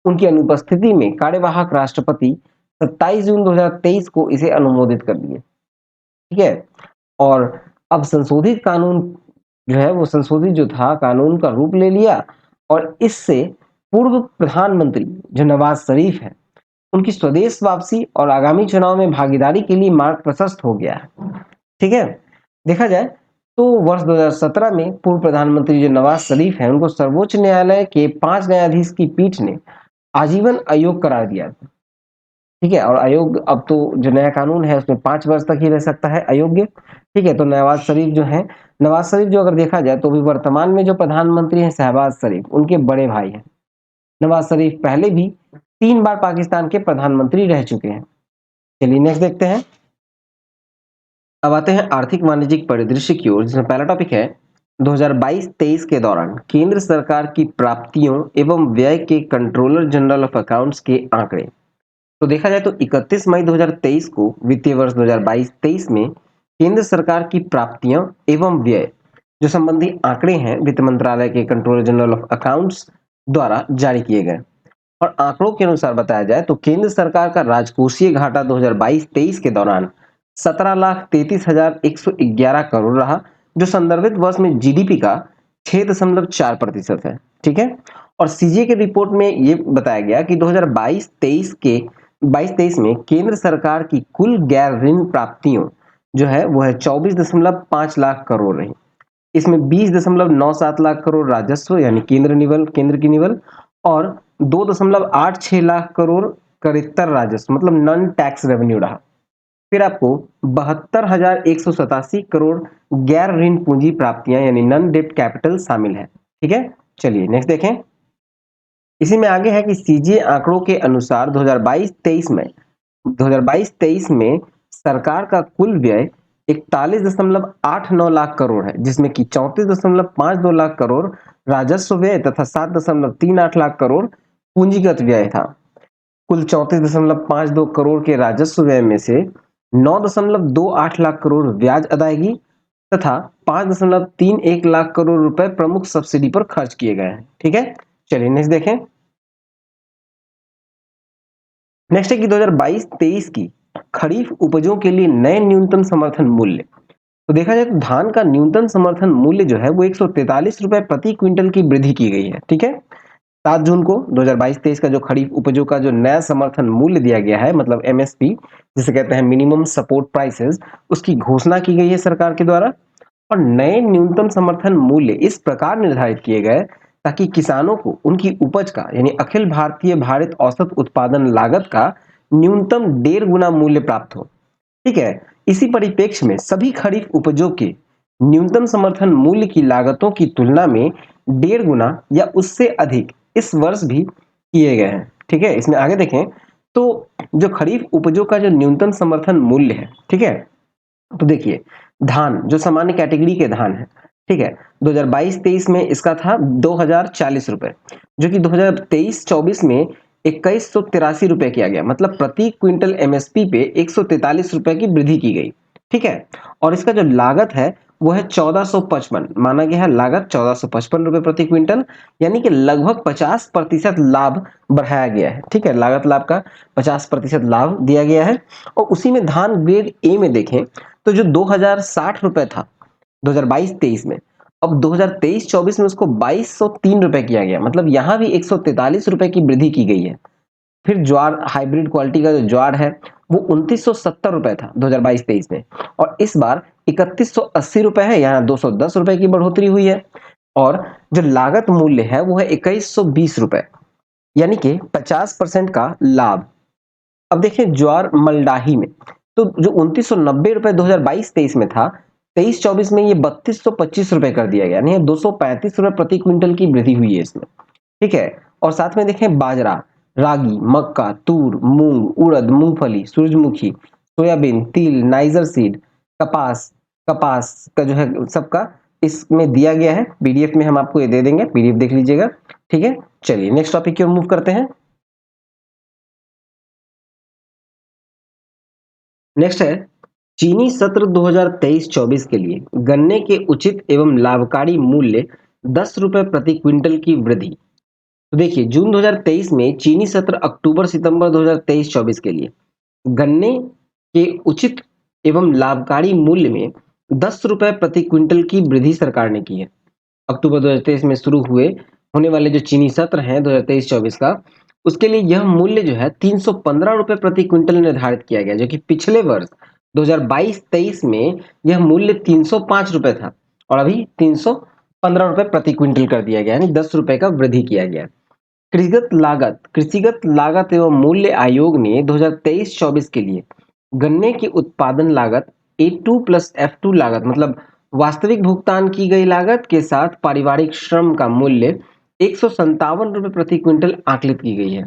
उनकी अनुपस्थिति में कार्यवाहक राष्ट्रपति 27 जून 2023 को इसे अनुमोदित कर दिए। ठीक है, और अब संशोधित कानून जो है वो संशोधित जो था कानून का रूप ले लिया और इससे पूर्व प्रधानमंत्री जो नवाज शरीफ है उनकी स्वदेश वापसी और आगामी चुनाव में भागीदारी के लिए मार्ग प्रशस्त हो गया है। ठीक है, देखा जाए तो वर्ष 2017 में पूर्व प्रधानमंत्री जो नवाज शरीफ है उनको सर्वोच्च न्यायालय के 5 न्यायाधीश की पीठ ने आजीवन अयोग्य करार दिया था। ठीक है, और अयोग्य अब तो जो नया कानून है उसमें 5 वर्ष तक ही रह सकता है अयोग्य। ठीक है, तो नवाज शरीफ जो अगर देखा जाए तो भी वर्तमान में जो प्रधानमंत्री हैं शहबाज शरीफ उनके बड़े भाई हैं। नवाज शरीफ पहले भी 3 बार पाकिस्तान के प्रधानमंत्री रह चुके हैं। चलिए नेक्स्ट देखते हैं। अब आते हैं आर्थिक वाणिज्यिक परिदृश्य की ओर, जिसमें पहला टॉपिक है 2022-23 के दौरान केंद्र सरकार की प्राप्तियों एवं व्यय के कंट्रोलर जनरल ऑफ अकाउंट्स के आंकड़े। तो देखा जाए तो 31 मई 2023 को वित्तीय वर्ष 2022-23 में केंद्र सरकार की प्राप्तियां एवं व्यय जो संबंधी आंकड़े हैं वित्त मंत्रालय के कंट्रोलर जनरल ऑफ अकाउंट्स द्वारा जारी किए गए और आंकड़ों के अनुसार बताया जाए तो केंद्र सरकार का राजकोषीय घाटा 2022-23 के दौरान 17,33,111 करोड़ रहा, जो संदर्भित वर्ष में जीडीपी का 6.4% है। ठीक है, और सीजीए के रिपोर्ट में ये बताया गया कि 2022-23 में केंद्र सरकार की कुल गैर ऋण प्राप्तियों जो है वो है 24.5 लाख करोड़ रही। इसमें 20.97 लाख करोड़ राजस्व यानी केंद्र की निवल और 2.86 लाख करोड़ करेत्तर राजस्व मतलब नॉन टैक्स रेवेन्यू रहा। फिर आपको 72,187 करोड़ गैर ऋण पूंजी प्राप्तियां यानी नॉन डेब्ट कैपिटल शामिल है। ठीक है, चलिए नेक्स्ट देखें। इसी में आगे है कि सीजीए आंकड़ों के अनुसार 2022-23 में सरकार का कुल व्यय 41.89 लाख करोड़ है, जिसमें कि 34.52 लाख करोड़ राजस्व व्यय तथा 7.38 लाख करोड़ पूंजीगत व्यय था। कुल 34.52 करोड़ के राजस्व व्यय में से 9.28 लाख करोड़ ब्याज अदायगी तथा 5.31 लाख करोड़ रुपए प्रमुख सब्सिडी पर खर्च किए गए हैं। ठीक है, चलिए नेक्स्ट देखें। नेक्स्ट है कि 2022-23 की खरीफ उपजों के लिए नए न्यूनतम समर्थन मूल्य। तो देखा जाए तो धान का न्यूनतम समर्थन मूल्य जो है वो 143 रुपए प्रति क्विंटल की वृद्धि की गई है। ठीक है, 7 जून को 2022-23 का जो खरीफ उपजों का जो नया समर्थन मूल्य दिया गया है मतलब एमएसपी जिसे कहते हैं मिनिमम सपोर्ट प्राइसेस, उसकी घोषणा की गई है सरकार के द्वारा। और नए न्यूनतम समर्थन मूल्य इस प्रकार निर्धारित किए गए ताकि किसानों को उनकी उपज का यानी अखिल भारतीय भारित औसत उत्पादन लागत का न्यूनतम 1.5 गुना मूल्य प्राप्त हो। ठीक है, इसी परिप्रेक्ष्य में सभी खरीफ उपजों के न्यूनतम समर्थन मूल्य की लागतों की तुलना में 1.5 गुना या उससे अधिक इस वर्ष भी किए गए हैं। ठीक है, इसमें आगे देखें तो जो खरीफ उपजों का जो न्यूनतम समर्थन मूल्य है, ठीक है, तो देखिए धान जो सामान्य कैटेगरी के धान है, ठीक है, 2022-23 में इसका था 2040 रुपए, जो कि 2023-24 में 2183 रुपए किया गया, मतलब प्रति क्विंटल एमएसपी पे 143 रुपए की वृद्धि की गई। ठीक है, और इसका जो लागत है वो है 1455, माना गया है लागत 1455 रुपए प्रति क्विंटल, यानी कि लगभग 50% लाभ बढ़ाया गया है। ठीक है, लागत लाभ का 50% लाभ दिया गया है। और उसी में धान ग्रेड ए में देखें तो जो 2060 रुपए था 2022-23 में, अब 2023-24 में उसको 2203 रुपए किया गया, मतलब यहां भी 143 रुपए की वृद्धि की गई है। फिर ज्वार हाइब्रिड क्वालिटी का जो ज्वार है वो 2970 रुपए था 2022-23 में, और इस बार 3180 रुपए है, यहाँ 210 रुपए की बढ़ोतरी हुई है। और जो लागत मूल्य है वो है 2120 रुपए, यानी कि 50% का लाभ। अब देखिए ज्वार मलडाही में तो जो 2990 रुपए 2022-23 में था, 23-24 में ये 3225 रुपए कर दिया गया, यानी 235 रुपए प्रति क्विंटल की वृद्धि हुई है इसमें। ठीक है, और साथ में देखें बाजरा, रागी, मक्का, तूर, मूंग, उड़द, मूंगफली, सूरजमुखी, सोयाबीन, तिल, नाइजर सीड, कपास, कपास का जो है सबका इसमें दिया गया है। पीडीएफ में हम आपको ये दे देंगे, पीडीएफ देख लीजिएगा। ठीक है, चलिए नेक्स्ट टॉपिक की ओर मूव करते हैं। नेक्स्ट है चीनी सत्र 2023-24 के लिए गन्ने के उचित एवं लाभकारी मूल्य 10 रुपए प्रति क्विंटल की वृद्धि। तो देखिए जून 2023 में चीनी सत्र अक्टूबर सितंबर 2023-24 के लिए गन्ने के उचित एवं लाभकारी मूल्य में 10 रुपए प्रति क्विंटल की वृद्धि सरकार ने की है। अक्टूबर 2023 में शुरू हुए होने वाले जो चीनी सत्र हैं 2023-24 का, उसके लिए यह मूल्य जो है 315 रुपए प्रति क्विंटल निर्धारित किया गया, जो कि पिछले वर्ष 2022-23 में यह मूल्य 305 रुपए था और अभी 315 रुपए प्रति क्विंटल कर दिया गया, यानी 10 रुपए का वृद्धि किया गया। कृषिगत लागत एवं मूल्य आयोग ने 2023-24 के लिए गन्ने की उत्पादन लागत A2 प्लस F2 लागत, मतलब वास्तविक भुगतान की गई लागत के साथ पारिवारिक श्रम का मूल्य 157 रुपए प्रति क्विंटल आकलित की गई है।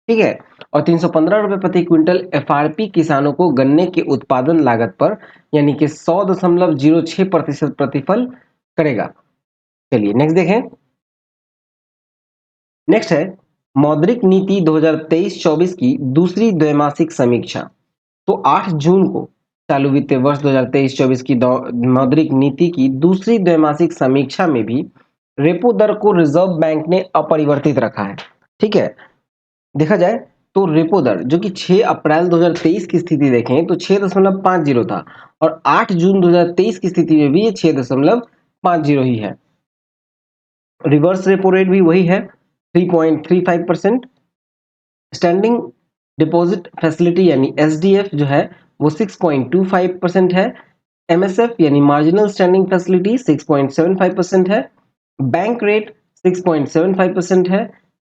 ठीक है, और 315 रुपए प्रति क्विंटल एफआरपी किसानों को गन्ने के उत्पादन लागत पर यानी कि 100.06% प्रतिफल करेगा। चलिए नेक्स्ट देखें। नेक्स्ट है मौद्रिक नीति 2023-24 की दूसरी द्वैमासिक समीक्षा। तो 8 जून को चालू वित्तीय वर्ष 2023-24 की मौद्रिक नीति की दूसरी द्वैमासिक समीक्षा में भी रेपो दर को रिजर्व बैंक ने अपरिवर्तित रखा है। ठीक है, देखा जाए तो रेपो दर जो कि 6 अप्रैल 2023 की स्थिति देखें तो 6.50 था और 8 जून 2023 की स्थिति में भी ये 6.50 ही है। रिवर्स रेपो रेट भी वही है 3.35%। स्टैंडिंग डिपॉजिट फैसिलिटी यानी एसडीएफ जो है वो 6.25% है। एमएसएफ यानी मार्जिनल स्टैंडिंग फैसिलिटी 6.75% है। बैंक रेट 6.75% है।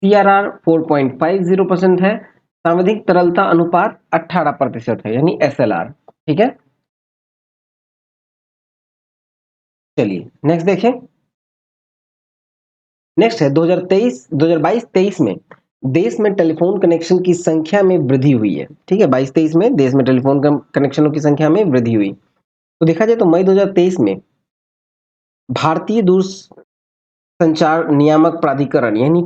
सीआरआर 4.50% है। सांविधिक तरलता अनुपात 18% है यानी एसएलआर। ठीक है, चलिए नेक्स्ट देखें। नेक्स्ट है 2022-23 में देश में टेलीफोन कनेक्शन की संख्या में वृद्धि हुई है। ठीक है, 22-23 में देश में टेलीफोन कनेक्शनों की संख्या में वृद्धि हुई। तो देखा जाए तो मई 2023 में भारतीय दूरसंचार नियामक प्राधिकरण यानी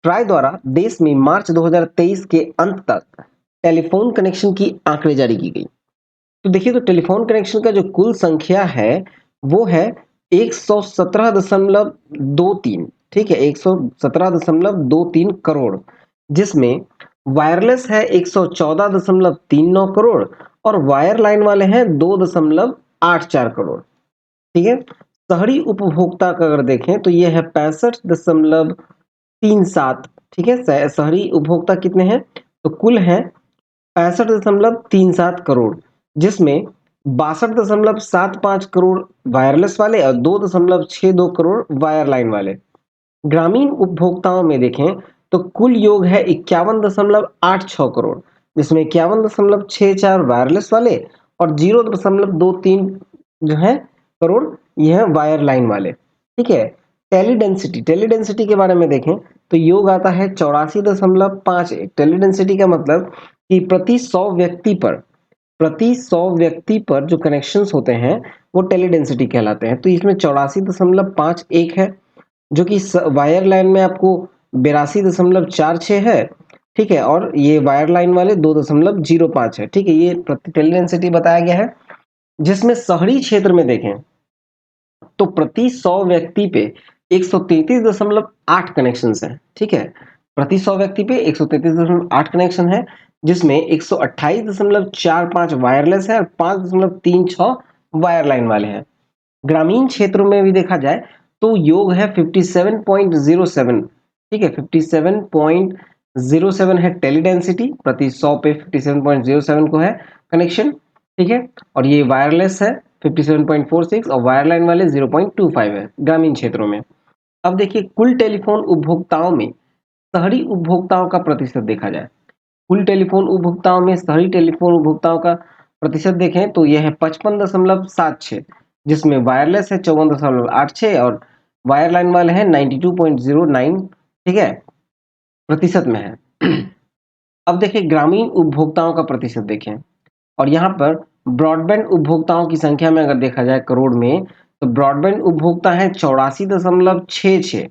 ट्राई द्वारा देश में मार्च 2023 के अंत तक टेलीफोन कनेक्शन की आंकड़े जारी की गई। तो देखिए तो टेलीफोन कनेक्शन का जो कुल संख्या है वो है 117.23। ठीक है, 117.23 करोड़, जिसमें वायरलेस है 114.39 करोड़ और वायर लाइन वाले हैं 2.84 करोड़। ठीक है, शहरी उपभोक्ता का अगर देखें तो ये है 65.37। ठीक है, शहरी उपभोक्ता कितने हैं तो कुल है 65.37 करोड़, जिसमें 62.75 करोड़ वायरलेस वाले और 2.62 करोड़ वायर लाइन वाले। ग्रामीण उपभोक्ताओं में देखें तो कुल योग है 51.86 करोड़, जिसमें 51.64 वायरलेस वाले और 0.23 जो है करोड़ ये है वायर लाइन वाले। ठीक है, टेली डेंसिटी के बारे में देखें तो योग आता है 84.51। टेली डेंसिटी का मतलब कि प्रति 100 व्यक्ति पर जो कनेक्शंस होते हैं वो टेली डेंसिटी कहलाते हैं। तो इसमें 84.51 है, जो कि वायर लाइन में आपको 82.46 है। ठीक है, और ये वायर लाइन वाले 2.05 है। ठीक है, ये प्रति टेली डेंसिटी बताया गया है। जिसमें शहरी क्षेत्र में देखें तो प्रति 100 व्यक्ति पे 133.8 कनेक्शन है। ठीक है, प्रति 100 व्यक्ति पे 133.8 कनेक्शन है, जिसमें 128.45 वायरलेस है और 5.36 वायर लाइन वाले हैं। ग्रामीण क्षेत्रों में भी देखा जाए तो योग है 57.07। ठीक है, 57.07 है टेली डेंसिटी, प्रति 100 पे 57.07 को है कनेक्शन। ठीक है, और ये वायरलेस है 57.46 और वायरलाइन वाले 0.25 है ग्रामीण क्षेत्रों में। अब देखिए कुल टेलीफोन उपभोक्ताओं में शहरी उपभोक्ताओं का प्रतिशत देखा जाए। कुल टेलीफोन उपभोक्ताओं में शहरी टेलीफोन उपभोक्ताओं का प्रतिशत देखें तो यह है 55.76। जिसमें वायरलेस है 54.86 और वायरलाइन वाले हैं 92.09, ठीक है, प्रतिशत में है। अब देखिए ग्रामीण उपभोक्ताओं का प्रतिशत देखें, और यहाँ पर ब्रॉडबैंड उपभोक्ताओं की संख्या में अगर देखा जाए करोड़ में, तो ब्रॉडबैंड उपभोक्ता है 84.66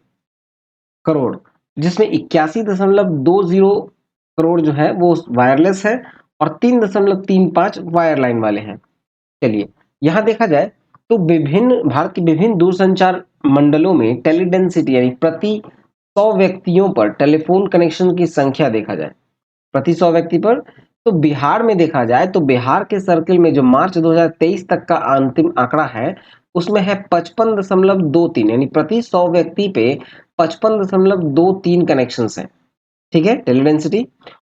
करोड़, जिसमें 81.20 करोड़ जो है वो वायरलेस है और 3.35 वायरलाइन वाले हैं। चलिए यहाँ देखा जाए तो विभिन्न भारत के विभिन्न दूरसंचार मंडलों में टेलीडेंसिटी यानी प्रति 100 व्यक्तियों पर टेलीफोन कनेक्शन की संख्या देखा जाए प्रति 100 व्यक्ति पर, तो बिहार में देखा जाए तो बिहार के सर्किल में जो मार्च 2023 तक का अंतिम आंकड़ा है उसमें है 55.23 यानी प्रति 100 व्यक्ति पे 55.23 कनेक्शन हैं, ठीक है, टेलीडेंसिटी।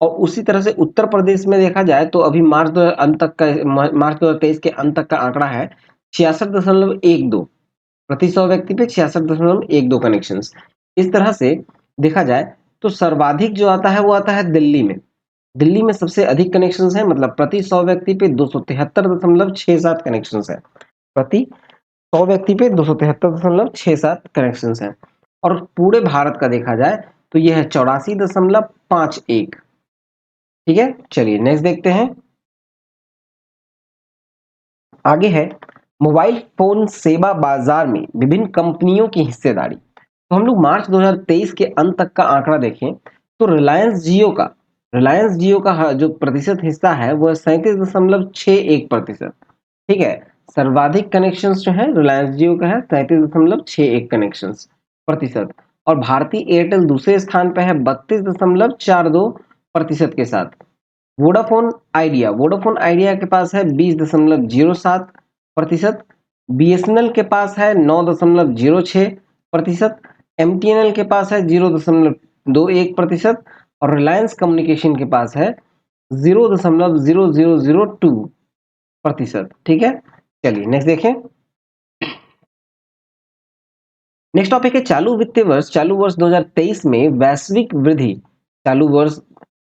और उसी तरह से उत्तर प्रदेश में देखा जाए तो अभी मार्च 2023 के अंत तक का आंकड़ा है 66.12 प्रति 100 व्यक्ति पे 66.12 कनेक्शन। इस तरह से देखा जाए तो सर्वाधिक जो आता है वो आता है दिल्ली में। दिल्ली में सबसे अधिक कनेक्शंस हैं, मतलब प्रति 100 व्यक्ति पे 273.67 कनेक्शंस हैं, प्रति 100 व्यक्ति पे 273.67 कनेक्शंस हैं। और पूरे भारत का देखा जाए तो यह है 84.51, ठीक है। चलिए नेक्स्ट देखते हैं, आगे है मोबाइल फोन सेवा बाजार में विभिन्न कंपनियों की हिस्सेदारी। तो हम लोग मार्च 2023 के अंत तक का आंकड़ा देखें तो रिलायंस जियो का जो प्रतिशत हिस्सा है वह 37.61%, ठीक है। सर्वाधिक कनेक्शंस जो है रिलायंस जियो का है 37.61 कनेक्शंस प्रतिशत, और भारतीय एयरटेल दूसरे स्थान पर है 32.42% के साथ। वोडाफोन आइडिया के पास है 20.07%, बीएसएनएल के पास है 9.06%, एमटीएनएल के पास है 0.21% और रिलायंस कम्युनिकेशन के पास है 0.0002%, ठीक है। चलिए नेक्स्ट देखें, नेक्स्ट टॉपिक है चालू वर्ष 2023 में वैश्विक वृद्धि, चालू वर्ष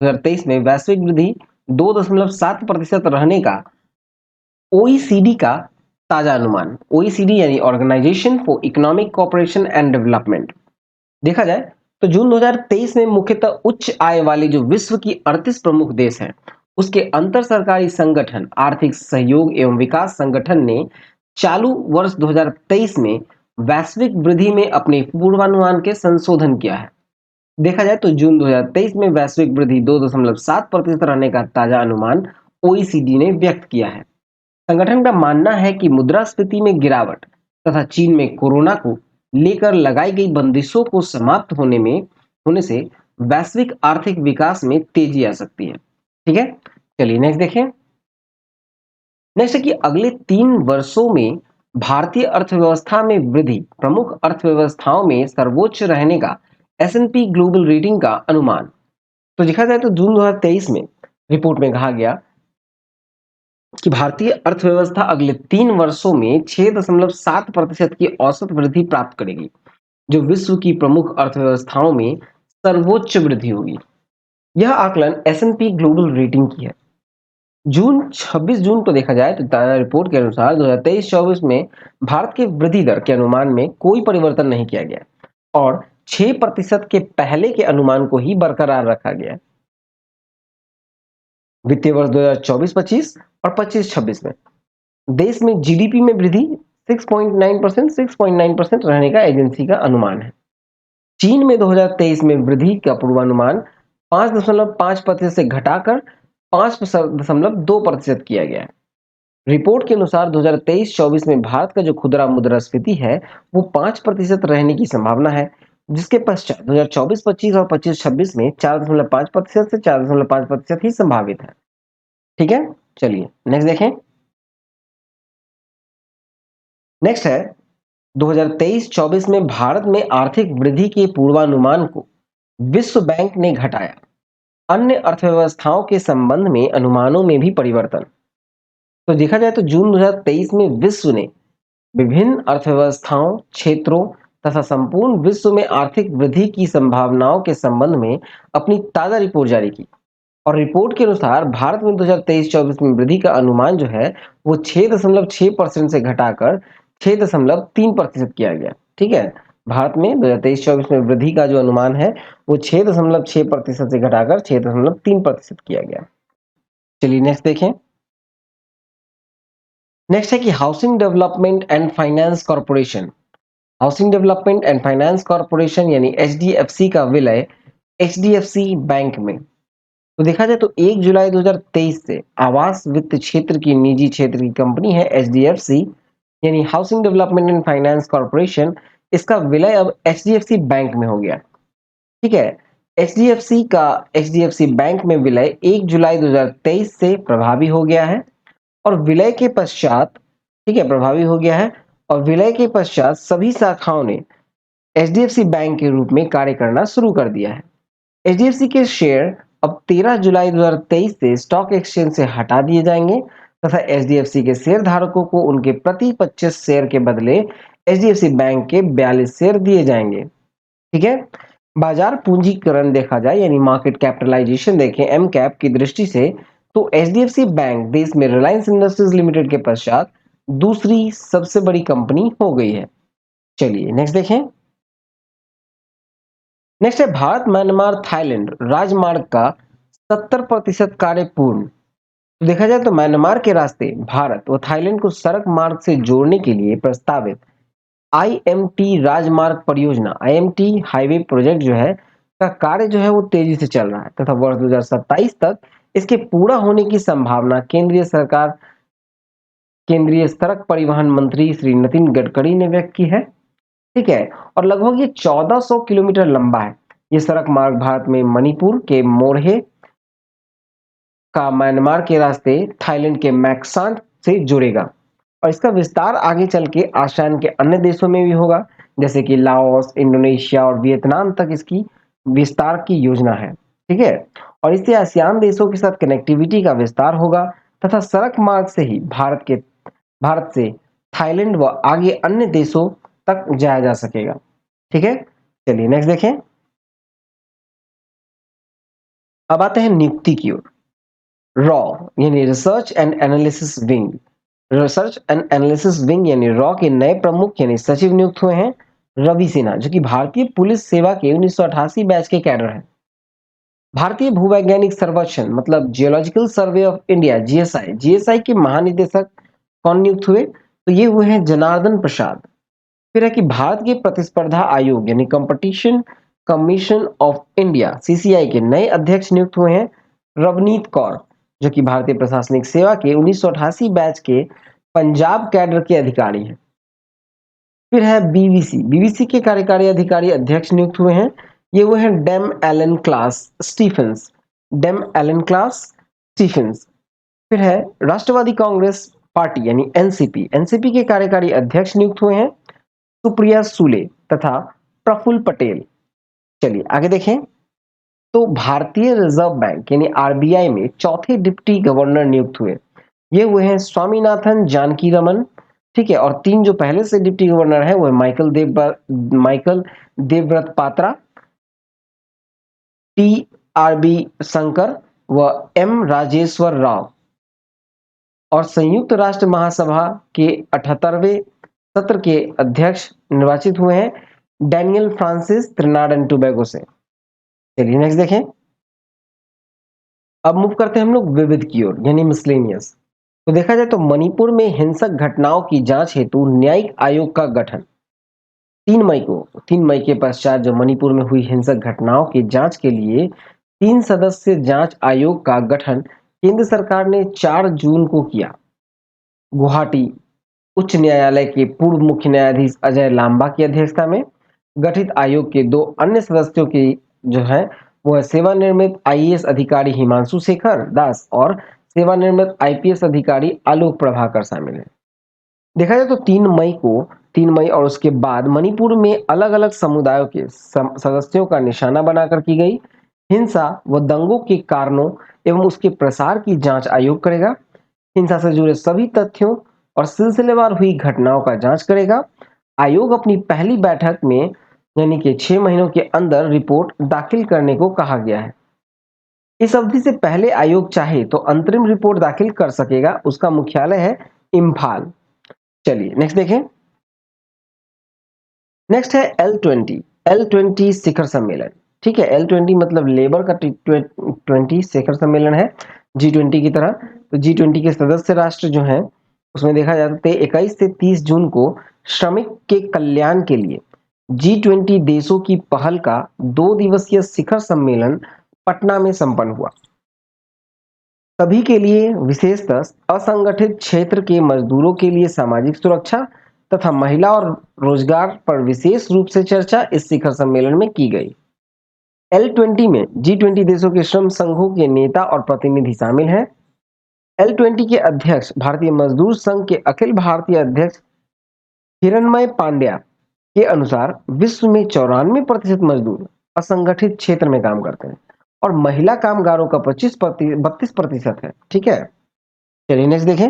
2023 में वैश्विक वृद्धि 2.7% रहने का ओईसीडी का ताजा अनुमान। ओईसीडी यानी organisation for economic cooperation and development. देखा जाए तो जून 2023 में मुख्यतः उच्च आय वाले जो विश्व की 38 प्रमुख देश हैं उसके अंतर सरकारी संगठन आर्थिक सहयोग एवं विकास संगठन ने चालू वर्ष 2023 में वैश्विक वृद्धि में अपने पूर्वानुमान के संशोधन किया है। देखा जाए तो जून 2023 में वैश्विक वृद्धि 2.7% रहने का ताजा अनुमान ओईसीडी ने व्यक्त किया है। संगठन का मानना है कि मुद्रास्फीति में गिरावट तथा चीन में कोरोना को लेकर लगाई गई बंदिशों को समाप्त होने से वैश्विक आर्थिक विकास में तेजी आ सकती है, ठीक है। चलिए नेक्स्ट देखें, नेक्स्ट है कि अगले 3 वर्षों में भारतीय अर्थव्यवस्था में वृद्धि प्रमुख अर्थव्यवस्थाओं में सर्वोच्च रहने का एस&पी ग्लोबल रेटिंग का अनुमान। तो देखा जाए तो जून 2023 में रिपोर्ट में कहा गया कि भारतीय अर्थव्यवस्था अगले 3 वर्षों में 6.7% की औसत वृद्धि प्राप्त करेगी, जो विश्व की प्रमुख अर्थव्यवस्थाओं में सर्वोच्च वृद्धि होगी। यह आकलन एस&पी ग्लोबल रेटिंग की है। 26 जून को देखा जाए तो ताजा रिपोर्ट के अनुसार 2023-24 में भारत के वृद्धि दर के अनुमान में कोई परिवर्तन नहीं किया गया और 6% के पहले के अनुमान को ही बरकरार रखा गया। वित्तीय वर्ष 2024-25 और 25-26 में देश में जीडीपी में वृद्धि 6.9% रहने का एजेंसी का अनुमान है। चीन में 2023 में वृद्धि का पूर्वानुमान 5.5% से घटाकर 5.2% किया गया है। रिपोर्ट के अनुसार 2023-24 में भारत का जो खुदरा मुद्रास्फीति है वो 5% रहने की संभावना है, जिसके पश्चात 2024-25 और 25-26 में 4.5% से 4.5% ही संभावित है, ठीक है। चलिए नेक्स्ट देखें, नेक्स्ट है 2023-24 में भारत में आर्थिक वृद्धि के पूर्वानुमान को विश्व बैंक ने घटाया। अन्य अर्थव्यवस्थाओं के संबंध में अनुमानों में भी परिवर्तन। तो देखा जाए तो जून 2023 में विश्व ने विभिन्न अर्थव्यवस्थाओं क्षेत्रों तथा संपूर्ण विश्व में आर्थिक वृद्धि की संभावनाओं के संबंध में अपनी ताजा रिपोर्ट जारी की और रिपोर्ट के अनुसार भारत में 2023-24 में वृद्धि का अनुमान जो है वो 6.6% से घटाकर 6.3% किया गया। ठीक है, भारत में 2023-24 में वृद्धि का जो अनुमान है वो 6.6% से घटाकर 6.3% किया गया। चलिए नेक्स्ट देखें। नेक्स्ट है कि housing development and finance corporation. Housing development and finance corporation यानी एचडीएफसी का विलय एचडीएफसी बैंक में। तो देखा जाए तो 1 जुलाई 2023 से आवास वित्त क्षेत्र की निजी क्षेत्र की कंपनी है एचडीएफसी यानी housing development and finance corporation, इसका विलय अब एचडीएफसी बैंक में हो गया। ठीक है, एचडीएफसी बैंक में विलय 1 जुलाई 2023 से प्रभावी हो गया है और विलय के पश्चात, ठीक है, प्रभावी हो गया है और विलय के पश्चात सभी शाखाओं ने एचडीएफसी बैंक के रूप में कार्य करना शुरू कर दिया है। एचडीएफसी के शेयर अब 13 जुलाई 2023 से स्टॉक एक्सचेंज से हटा दिए जाएंगे तथा एचडीएफसी के शेयर धारकों को उनके प्रति 25 शेयर के बदले एचडीएफसी बैंक के 42 शेयर दिए जाएंगे। ठीक है, बाजार पूंजीकरण देखा जाए यानी मार्केट कैपिटलाइजेशन देखें एम कैप की दृष्टि से तो एचडीएफसी बैंक देश में रिलायंस इंडस्ट्रीज लिमिटेड के पश्चात दूसरी सबसे बड़ी कंपनी हो गई है। चलिए नेक्स्ट देखें। नेक्स्ट है भारत म्यांमार थाईलैंड राजमार्ग का 70% कार्य पूर्ण। तो देखा जाए तो म्यांमार के रास्ते भारत व थाईलैंड को सड़क मार्ग से जोड़ने के लिए प्रस्तावित आईएमटी राजमार्ग परियोजना आईएमटी हाईवे प्रोजेक्ट जो है का कार्य जो है वो तेजी से चल रहा है तथा वर्ष 2027 तक इसके पूरा होने की संभावना केंद्रीय सड़क परिवहन मंत्री श्री नितिन गडकरी ने व्यक्त की है। ठीक है, और लगभग ये 1400 किलोमीटर लंबा है। ये सड़क मार्ग भारत में मणिपुर के मोरहे का म्यांमार के रास्ते थाईलैंड के मैक्सांट से जुड़ेगा और इसका विस्तार आगे चल के आसियान के अन्य देशों में भी होगा जैसे कि लाओस, इंडोनेशिया और वियतनाम तक इसकी विस्तार की योजना है। ठीक है, और इससे आसियान देशों के साथ कनेक्टिविटी का विस्तार होगा तथा सड़क मार्ग से ही भारत से थाईलैंड व आगे अन्य देशों तक जाया जा सकेगा। ठीक है, चलिए नेक्स्ट देखें। अब आते हैं नियुक्ति की ओर। रॉ यानी रिसर्च एंड एनालिसिस विंग यानी रॉ के नए प्रमुख यानी सचिव नियुक्त हुए हैं रवि सिन्हा, जो कि भारतीय पुलिस सेवा के 1988 बैच के कैडर हैं। भारतीय भूवैज्ञानिक सर्वेक्षण मतलब geological survey of India GSI के महानिदेशक कौन नियुक्त हुए? तो ये हुए हैं जनार्दन प्रसाद। फिर है कि भारत के प्रतिस्पर्धा आयोग यानी competition commission of India CCI के नए अध्यक्ष नियुक्त हुए हैं रवनीत कौर, जो कि भारतीय प्रशासनिक सेवा के 1988 बैच के पंजाब कैडर के अधिकारी हैं। फिर है बीबीसी के कार्यकारी अधिकारी अध्यक्ष नियुक्त हुए हैं। ये हुए हैं डेम क्लास स्टीफेंस। फिर है राष्ट्रवादी कांग्रेस पार्टी यानी एनसीपी के कार्यकारी अध्यक्ष नियुक्त हुए हैं सुप्रिया सूले तथा प्रफुल्ल पटेल। चलिए आगे देखें। तो भारतीय रिजर्व बैंक यानी आरबीआई में चौथे डिप्टी गवर्नर नियुक्त हुए। ये हुए हैं स्वामीनाथन जानकी रमन। ठीक है, और तीन जो पहले से डिप्टी गवर्नर है वो है Michael Debabrata Patra, T Rabi Shankar व एम राजेश्वर राव। और संयुक्त राष्ट्र महासभा के 78वें सत्र के अध्यक्ष निर्वाचित हुए हैं डैनियल फ्रांसिस त्रिनाड एंड टोबैगो से। चलिए नेक्स्ट देखें। अब मूव करते हैं हम लोग विविध की ओर यानी मिसलेनियस। तो देखा जाए तो मणिपुर में हिंसक घटनाओं की जांच हेतु न्यायिक आयोग का गठन 3 मई के पश्चात जो मणिपुर में हुई हिंसक घटनाओं की जांच के लिए 3 सदस्य जांच आयोग का गठन केंद्र सरकार ने 4 जून को किया। गुवाहाटी उच्च न्यायालय के पूर्व मुख्य न्यायाधीश अजय लांबा की अध्यक्षता में गठित आयोग के 2 अन्य सदस्यों की जो है वो है सेवानिवृत्त आईएएस अधिकारी हिमांशु शेखर दास और सेवानिवृत्त आईपीएस अधिकारी आलोक प्रभाकर शामिल है। देखा जाए तो 3 मई और उसके बाद मणिपुर में अलग अलग समुदायों के सदस्यों का निशाना बनाकर की गई हिंसा व दंगों के कारणों एवं उसके प्रसार की जांच आयोग करेगा। हिंसा से जुड़े सभी तथ्यों और सिलसिलेवार हुई घटनाओं का जांच करेगा। आयोग अपनी पहली बैठक में यानी कि 6 महीनों के अंदर रिपोर्ट दाखिल करने को कहा गया है। इस अवधि से पहले आयोग चाहे तो अंतरिम रिपोर्ट दाखिल कर सकेगा। उसका मुख्यालय है इम्फाल। चलिए नेक्स्ट देखें। नेक्स्ट है L20 शिखर सम्मेलन। ठीक है, L20 मतलब लेबर का T20 शिखर सम्मेलन है G20 की तरह। तो G20 के सदस्य राष्ट्र जो हैं उसमें देखा जाता है 21 से 30 जून को श्रमिक के कल्याण के लिए G20 देशों की पहल का 2 दिवसीय शिखर सम्मेलन पटना में संपन्न हुआ। सभी के लिए, विशेषतः असंगठित क्षेत्र के मजदूरों के लिए सामाजिक सुरक्षा तथा महिला और रोजगार पर विशेष रूप से चर्चा इस शिखर सम्मेलन में की गई। L20 में G20 देशों के श्रम संघों के नेता और प्रतिनिधि शामिल हैं। L20 के अध्यक्ष भारतीय मजदूर संघ के अखिल भारतीय अध्यक्ष हिरणमय पांड्या के अनुसार विश्व में 94% मजदूर असंगठित क्षेत्र में काम करते हैं और महिला कामगारों का 32% है। ठीक है, चलिए नेक्स्ट देखें।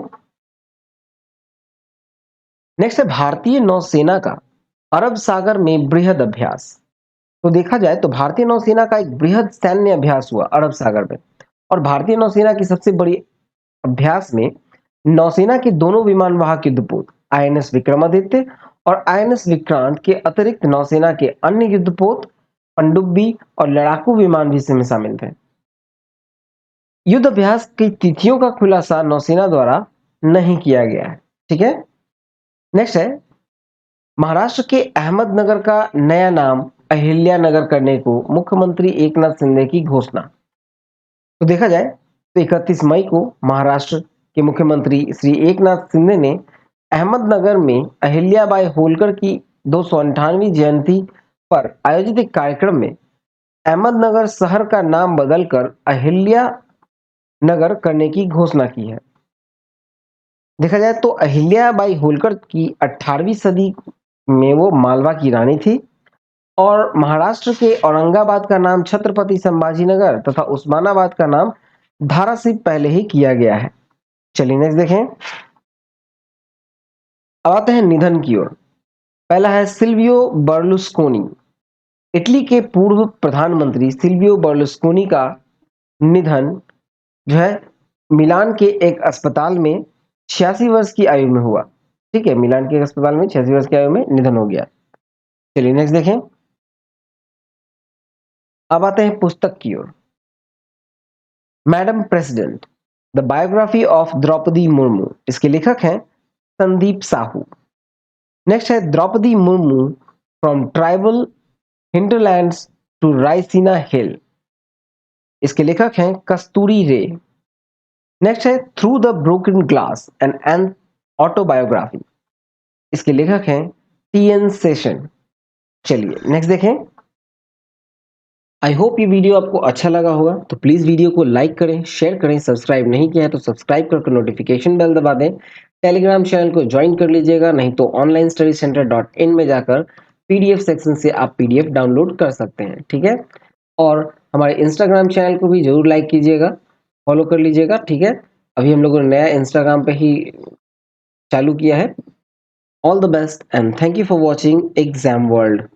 नेक्स्ट है भारतीय नौसेना का अरब सागर में बृहद अभ्यास। तो देखा जाए तो भारतीय नौसेना का एक बृहद सैन्य अभ्यास हुआ अरब सागर में। और भारतीय नौसेना की सबसे बड़ी अभ्यास में नौसेना के दोनों विमान वाहक युद्धपोत INS विक्रमादित्य और INS विक्रांत के अतिरिक्त नौसेना के अन्य युद्धपोत पनडुब्बी और लड़ाकू विमान भी इसमें शामिल थे। युद्ध अभ्यास की तिथियों का खुलासा नौसेना द्वारा नहीं किया गया है। ठीक है, नेक्स्ट है महाराष्ट्र के अहमदनगर का नया नाम अहिल्यानगर करने को मुख्यमंत्री एकनाथ शिंदे की घोषणा। तो देखा जाए तो 31 मई को महाराष्ट्र के मुख्यमंत्री श्री एकनाथ शिंदे ने अहमदनगर में अहिल्याबाई होलकर की 298वीं जयंती पर आयोजित एक कार्यक्रम में अहमदनगर शहर का नाम बदलकर अहिल्या नगर करने की घोषणा की है। देखा जाए तो अहिल्याबाई होलकर की 18वीं सदी में वो मालवा की रानी थी और महाराष्ट्र के औरंगाबाद का नाम छत्रपति संभाजीनगर तथा उस्मानाबाद का नाम धाराशिव पहले ही किया गया है। चलिए नेक्स्ट देखें। अब आते हैं निधन की ओर। पहला है सिल्वियो बर्लुस्कोनी। इटली के पूर्व प्रधानमंत्री सिल्वियो बर्लुस्कोनी का निधन जो है मिलान के एक अस्पताल में 86 वर्ष की आयु में हुआ। ठीक है, मिलान के एक अस्पताल में 86 वर्ष की आयु में निधन हो गया। चलिए नेक्स्ट देखें। अब आते हैं पुस्तक की ओर। Madam president the biography of Draupadi Murmu. इसके लेखक हैं संदीप साहू। नेक्स्ट है Draupadi Murmu from tribal hinterlands to Raisina hill. इसके लेखक हैं कस्तूरी रे। नेक्स्ट है through the broken glass and autobiography. इसके लेखक हैं TN सेशन। चलिए नेक्स्ट देखें। आई होप ये वीडियो आपको अच्छा लगा होगा, तो प्लीज वीडियो को लाइक करें, शेयर करें, सब्सक्राइब नहीं किया है तो सब्सक्राइब करके नोटिफिकेशन बेल दबा दें। टेलीग्राम चैनल को ज्वाइन कर लीजिएगा, नहीं तो onlinestudycenter.in में जाकर PDF सेक्शन से आप PDF डाउनलोड कर सकते हैं। ठीक है, और हमारे इंस्टाग्राम चैनल को भी जरूर लाइक कीजिएगा, फॉलो कर लीजिएगा। ठीक है, अभी हम लोगों ने नया इंस्टाग्राम पे ही चालू किया है। All the best and thank you for watching exam world.